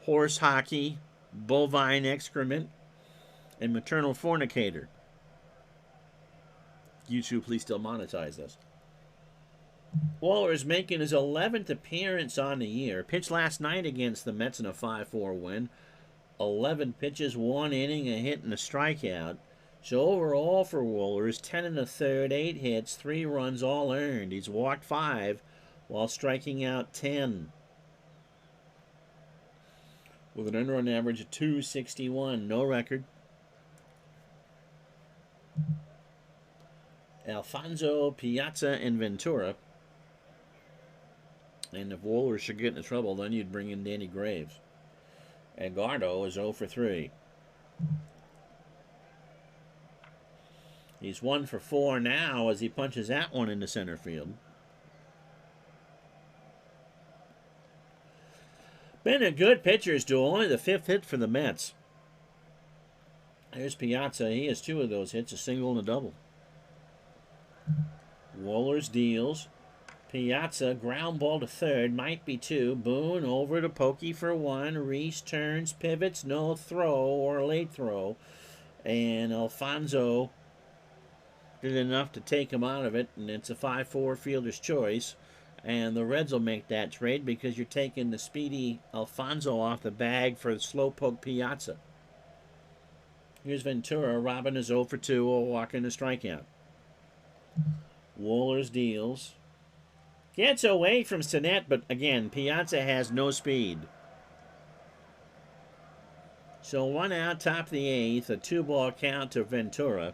horse hockey, bovine excrement, and maternal fornicator. YouTube, please still monetize this. Wohlers making his 11th appearance on the year. Pitched last night against the Mets in a 5-4 win. 11 pitches, 1 inning, a hit, and a strikeout. So overall for Wohlers, 10 1/3, 8 hits, 3 runs, all earned. He's walked 5 while striking out 10. With an earned run average of .261, no record. Alfonso, Piazza, and Ventura. And if Wohlers should get into trouble, then you'd bring in Danny Graves. Edgardo is 0 for 3. He's 1 for 4 now as he punches that one into center field. Been a good pitcher's duel, only the 5th hit for the Mets. Here's Piazza. He has 2 of those hits, a single and a double. Wohlers deals. Piazza, ground ball to third, might be 2. Boone over to Pokey for 1. Reese turns, pivots, no throw or late throw. And Alfonso did enough to take him out of it, and it's a 5-4 fielder's choice. And the Reds will make that trade because you're taking the speedy Alfonso off the bag for the slowpoke Piazza. Here's Ventura. Robin is 0 for 2, a walk and a strikeout. Wohlers deals. Gets away from Sinet, but again, Piazza has no speed. So 1 out, top of the 8th, a 2-ball count to Ventura.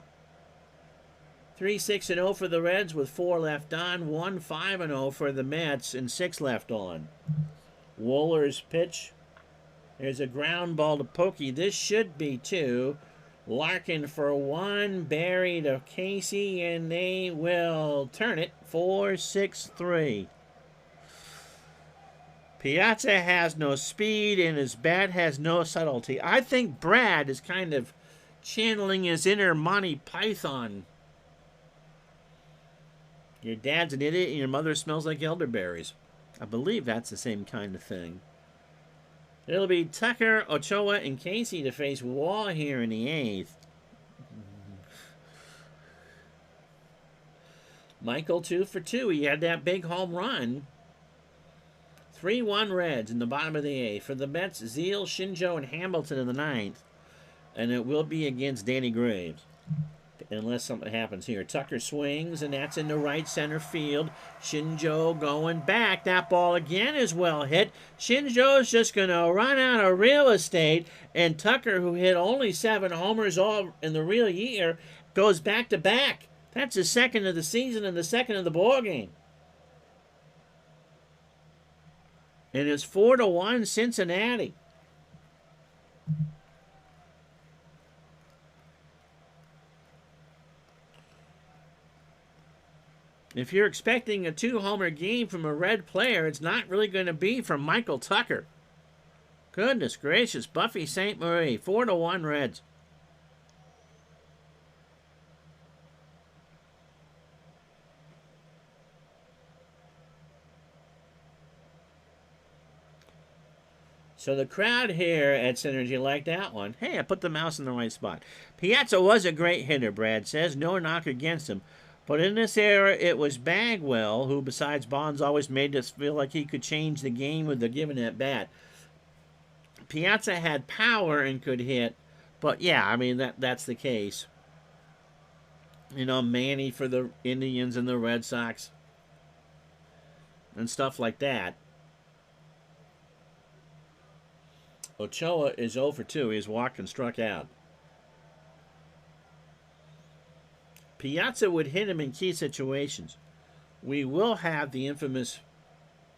3-6-0 for the Reds with 4 left on. 1-5-0 for the Mets and 6 left on. Wohlers pitch. There's a ground ball to Pokey. This should be 2. Larkin for 1. Barry to Casey, and they will turn it 4-6-3. Piazza has no speed, and his bat has no subtlety. I think Brad is kind of channeling his inner Monty Python. Your dad's an idiot and your mother smells like elderberries. I believe that's the same kind of thing. It'll be Tucker, Ochoa, and Casey to face Wall here in the 8th. Michael 2 for 2. He had that big home run. 3-1 Reds in the bottom of the 8th. For the Mets, Zeal, Shinjo, and Hamilton in the 9th. And it will be against Danny Graves. Unless something happens here. Tucker swings, and that's in the right center field. Shinjo going back. That ball again is well hit. Shinjo's just going to run out of real estate, and Tucker, who hit only 7 homers all in the real year, goes back-to-back. That's his 2nd of the season and the 2nd of the ball game. And it's 4-1 Cincinnati. If you're expecting a 2-homer game from a Red player, it's not really going to be from Michael Tucker. Goodness gracious, Buffy St. Marie, 4-1 Reds. So the crowd here at Synergy liked that one. Hey, I put the mouse in the right spot. Piazza was a great hitter, Brad says. No knock against him. But in this era, it was Bagwell, who besides Bonds always made us feel like he could change the game with the given at bat. Piazza had power and could hit, but yeah, I mean, that's the case. You know, Manny for the Indians and the Red Sox and stuff like that. Ochoa is 0 for 2. He's walked and struck out. Piazza would hit him in key situations. We will have the infamous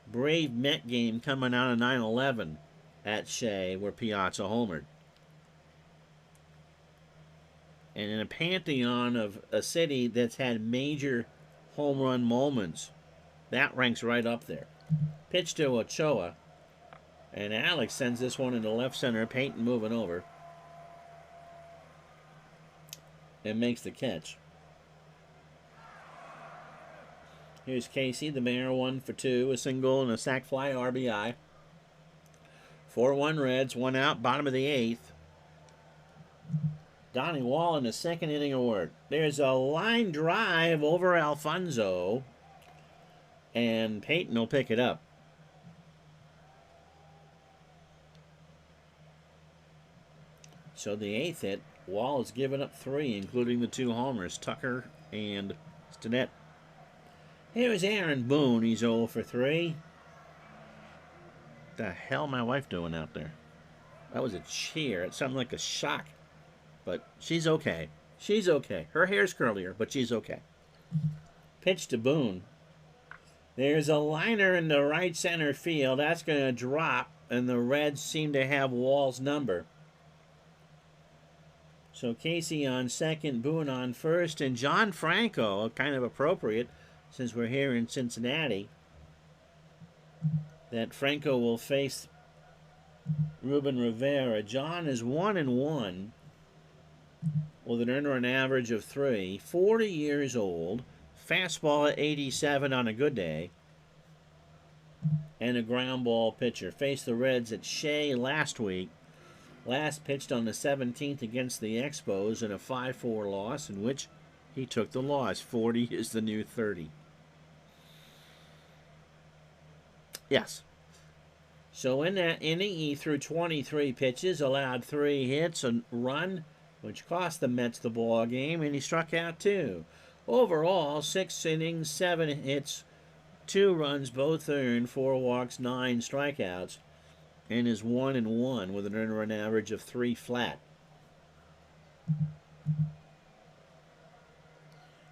Brave Met game coming out of 9/11 at Shea, where Piazza homered. And in a pantheon of a city that's had major home run moments, that ranks right up there. Pitch to Ochoa, and Alex sends this one into left center. Peyton moving over and makes the catch. Here's Casey, the Mayor, 1 for 2, a single and a sac fly RBI. 4-1 Reds, 1 out, bottom of the 8th. Donnie Wall in the second inning of work. There's a line drive over Alfonso, and Peyton will pick it up. So the 8th hit, Wall has given up 3, including the 2 homers, Tucker and Stinnett. Here's Aaron Boone. He's 0 for 3. The hell my wife doing out there? That was a cheer. It sounded like a shock. But she's okay. She's okay. Her hair's curlier, but she's okay. Pitch to Boone. There's a liner in the right center field. That's going to drop, and the Reds seem to have Wall's number. So Casey on second, Boone on first, and John Franco, kind of appropriate, since we're here in Cincinnati, that Franco will face Ruben Rivera. John is 1-1 with an earned run average of 3, 40 years old, fastball at 87 on a good day, and a ground ball pitcher. Faced the Reds at Shea last week. Last pitched on the 17th against the Expos in a 5-4 loss, in which he took the loss. 40 is the new 30. Yes. So in that inning, he threw 23 pitches, allowed 3 hits, a run, which cost the Mets the ball game, and he struck out 2. Overall, 6 innings, 7 hits, 2 runs, both earned, 4 walks, 9 strikeouts, and is 1-1 with an earned run average of 3 flat.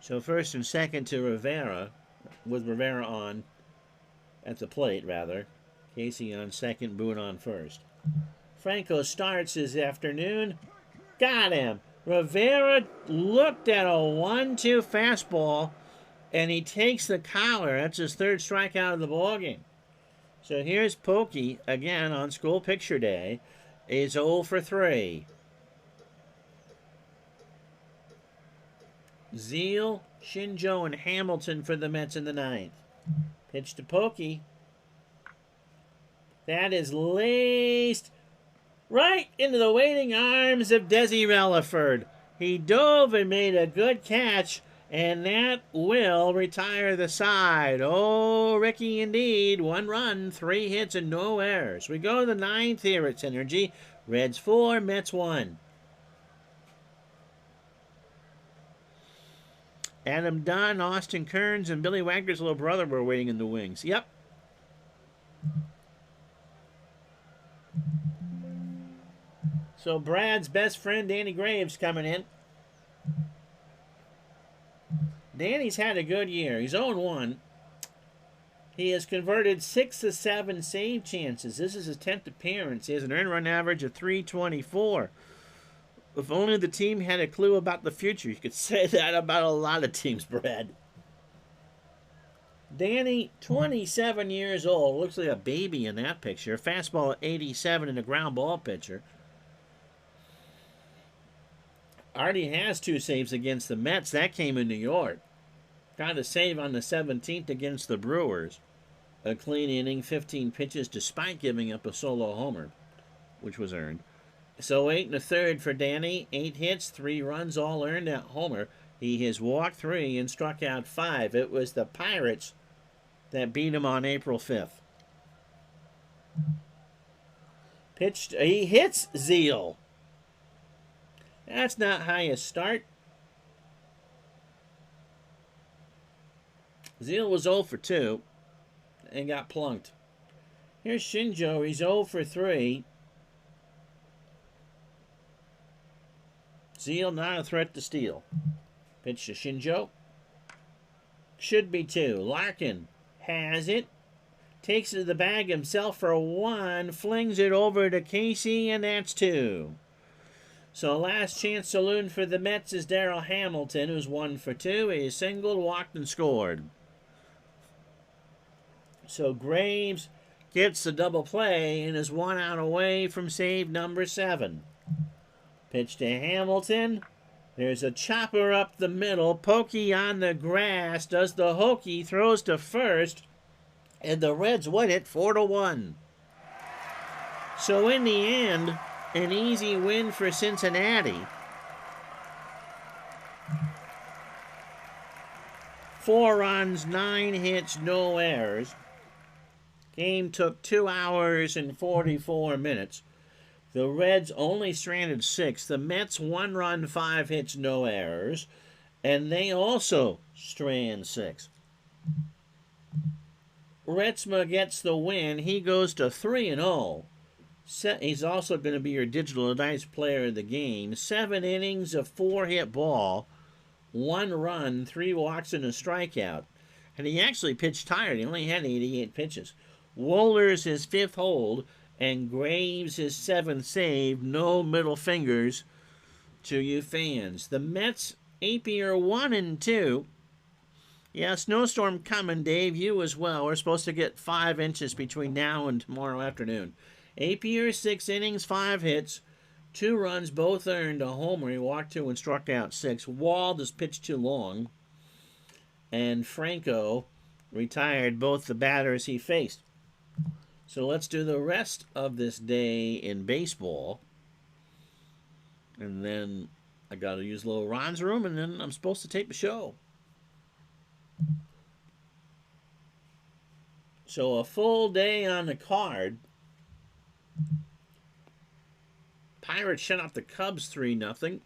So first and second to Rivera, with Rivera on at the plate, rather. Casey on second, Boone on first. Franco starts this afternoon. Got him. Rivera looked at a 1-2 fastball, and he takes the collar. That's his 3rd strikeout of the ballgame. So here's Pokey, again on school picture day, is 0 for 3. Zeal, Shinjo, and Hamilton for the Mets in the 9th. Pitch to Pokey. That is laced right into the waiting arms of Desi Relaford. He dove and made a good catch, and that will retire the side. Oh, Ricky indeed. 1 run, 3 hits, and no errors. We go to the 9th here at Synergy. Reds 4, Mets 1. Adam Dunn, Austin Kearns, and Billy Wagner's little brother were waiting in the wings. Yep. So Brad's best friend, Danny Graves, coming in. Danny's had a good year. He's 0-1. He has converted 6 of 7 save chances. This is his 10th appearance. He has an earned run average of 324. If only the team had a clue about the future. You could say that about a lot of teams, Brad. Danny, 27 years old. Looks like a baby in that picture. Fastball at 87 and a ground ball pitcher. Already has 2 saves against the Mets. That came in New York. Got a save on the 17th against the Brewers. A clean inning, 15 pitches, despite giving up a solo homer, which was earned. So 8 1/3 for Danny. 8 hits, 3 runs, all earned at homer. He has walked 3 and struck out 5. It was the Pirates that beat him on April 5th. Pitched. He hits Zeal. That's not how you start. Zeal was 0 for 2 and got plunked. Here's Shinjo. He's 0 for 3. Zeal not a threat to steal. Pitch to Shinjo. Should be 2. Larkin has it. Takes it to the bag himself for 1. Flings it over to Casey, and that's 2. So last chance saloon for the Mets is Darryl Hamilton, who's 1 for 2. He singled, walked, and scored. So Graves gets the double play and is 1 out away from save number 7. Pitch to Hamilton. There's a chopper up the middle. Pokey on the grass. Does the hokey. Throws to first. And the Reds win it 4-1. So in the end, an easy win for Cincinnati. 4 runs, 9 hits, no errors. Game took 2 hours and 44 minutes. The Reds only stranded 6. The Mets 1 run, 5 hits, no errors. And they also strand 6. Retzma gets the win. He goes to 3-0. He's also going to be your digital dice player of the game. 7 innings of 4-hit ball, 1 run, 3 walks, and a strikeout. And he actually pitched tired. He only had 88 pitches. Wohlers his 5th hold, and Graves his 7th save. No middle fingers to you fans. The Mets, Apier 1-2. Yeah, snowstorm coming, Dave. You as well. We're supposed to get 5 inches between now and tomorrow afternoon. Apier, 6 innings, 5 hits, 2 runs, both earned, a homer. He walked 2 and struck out 6. Wald has pitched too long. And Franco retired both the batters he faced. So let's do the rest of this day in baseball. And then I got to use little Ron's room, and then I'm supposed to tape a show. So a full day on the card. Pirates shut out the Cubs 3-0.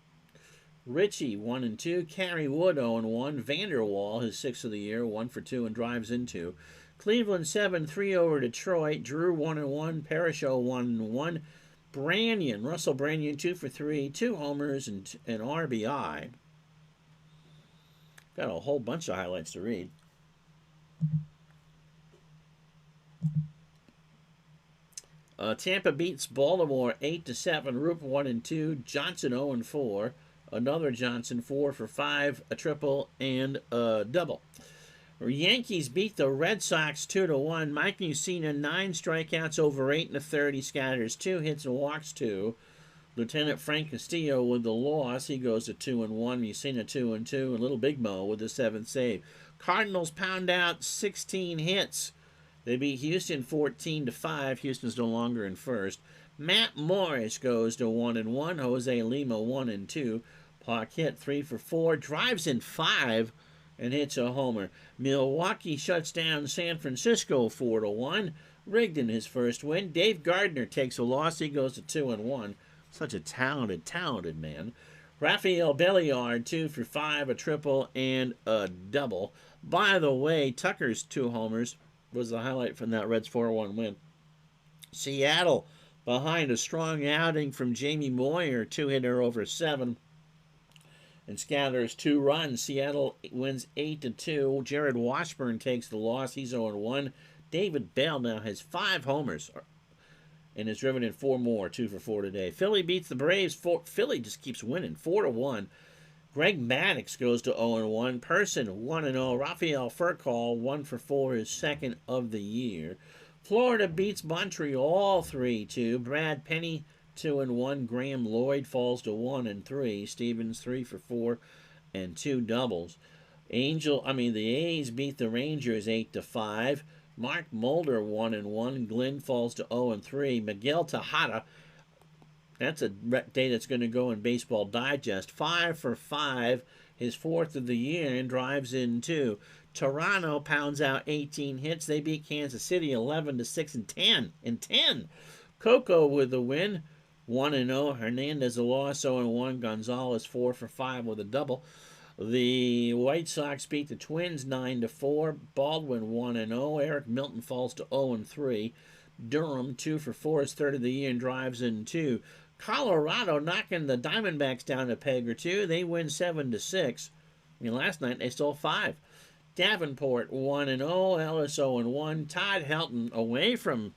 Ritchie 1-2. Carey Wood 0-1. Vanderwall, his 6th of the year, 1 for 2 and drives in 2. Cleveland 7-3 over Detroit. Drew 1-1. Parasho 1-1. Russell Branyan 2 for 3, 2 homers and RBI. Got a whole bunch of highlights to read. Tampa beats Baltimore 8-7. Roop 1-2. Johnson 0-4. Another Johnson 4 for 5, a triple and a double. Yankees beat the Red Sox 2-1. Mike Mussina 9 strikeouts over 8 1/3. He scatters 2 hits and walks 2. Lieutenant Frank Castillo with the loss. He goes to 2-1. Mussina 2-2. And Little Big Mo with the 7th save. Cardinals pound out 16 hits. They beat Houston 14-5. Houston's no longer in first. Matt Morris goes to 1-1. Jose Lima 1-2. Paquette 3 for 4. Drives in 5 and hits a homer. Milwaukee shuts down San Francisco 4-1. Rigdon his first win. Dave Gardner takes a loss. He goes to 2-1. Such a talented man. Rafael Belliard 2 for 5, a triple and a double. By the way, Tucker's 2 homers was the highlight from that Reds 4-1 win. Seattle behind a strong outing from Jamie Moyer, 2-hitter over 7. And scatters 2 runs. Seattle wins 8-2. Jared Washburn takes the loss. He's 0-1. David Bell now has 5 homers and has driven in 4 more, 2 for 4 today. Philly beats the Braves. Philly just keeps winning, 4-1. Greg Maddux goes to 0-1. Person 1-0. Rafael Furcal 1 for 4, his 2nd of the year. Florida beats Montreal 3-2. Brad Penny 2-1. Graham Lloyd falls to 1-3. Stevens 3 for 4 and 2 doubles. The A's beat the Rangers 8-5. Mark Mulder 1-1. Glenn falls to 0-3. Miguel Tejada, that's a day that's going to go in Baseball Digest. 5 for 5, his 4th of the year, and drives in 2. Toronto pounds out 18 hits. They beat Kansas City 11-6 and 10. Coco with the win, 1-0. Hernandez a loss, 0-1. Gonzalez 4 for 5 with a double. The White Sox beat the Twins 9-4. Baldwin 1-0. Eric Milton falls to 0-3. Durham 2 for 4, his 3rd of the year, and drives in 2. Colorado knocking the Diamondbacks down a peg or 2. They win 7-6. And last night they stole 5. Davenport 1-0, Ellis 0-1. Todd Helton away from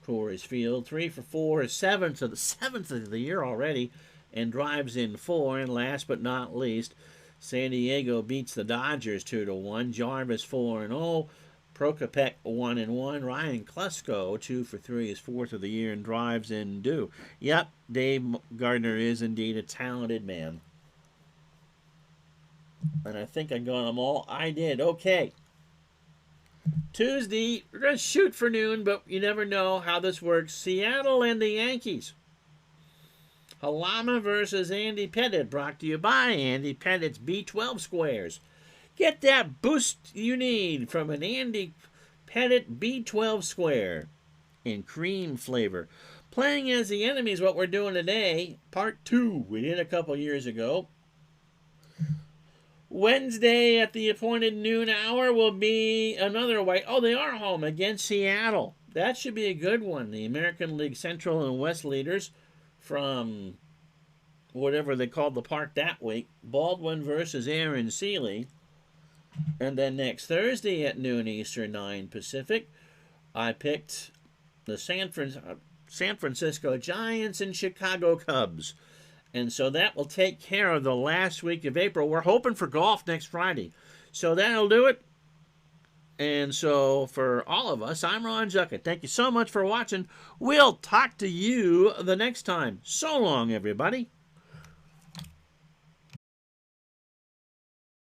Coors Field 3 for 4, seventh of the year already, and drives in 4. And last but not least, San Diego beats the Dodgers 2-1. Jarvis 4-0. Prokopek 1-1. Ryan Klesko 2 for 3, his 4th of the year, and drives in 2. Yep, Dave Gardner is indeed a talented man. And I think I got them all. I did. Okay. Tuesday, we're going to shoot for noon, but you never know how this works. Seattle and the Yankees. Halama versus Andy Pettit, brought to you by Andy Pettit's B12 Squares. Get that boost you need from an Andy Pettit B12 Square in cream flavor. Playing as the enemy is what we're doing today. Part 2. We did a couple years ago. Wednesday at the appointed noon hour will be another white. Oh, they are home against Seattle. That should be a good one. The American League Central and West leaders from whatever they called the park that week. Baldwin versus Aaron Seeley. And then next Thursday at noon Eastern, 9 Pacific, I picked the San Francisco Giants and Chicago Cubs. And so that will take care of the last week of April. We're hoping for golf next Friday. So that'll do it. And so for all of us, I'm Ron Juckett. Thank you so much for watching. We'll talk to you the next time. So long, everybody.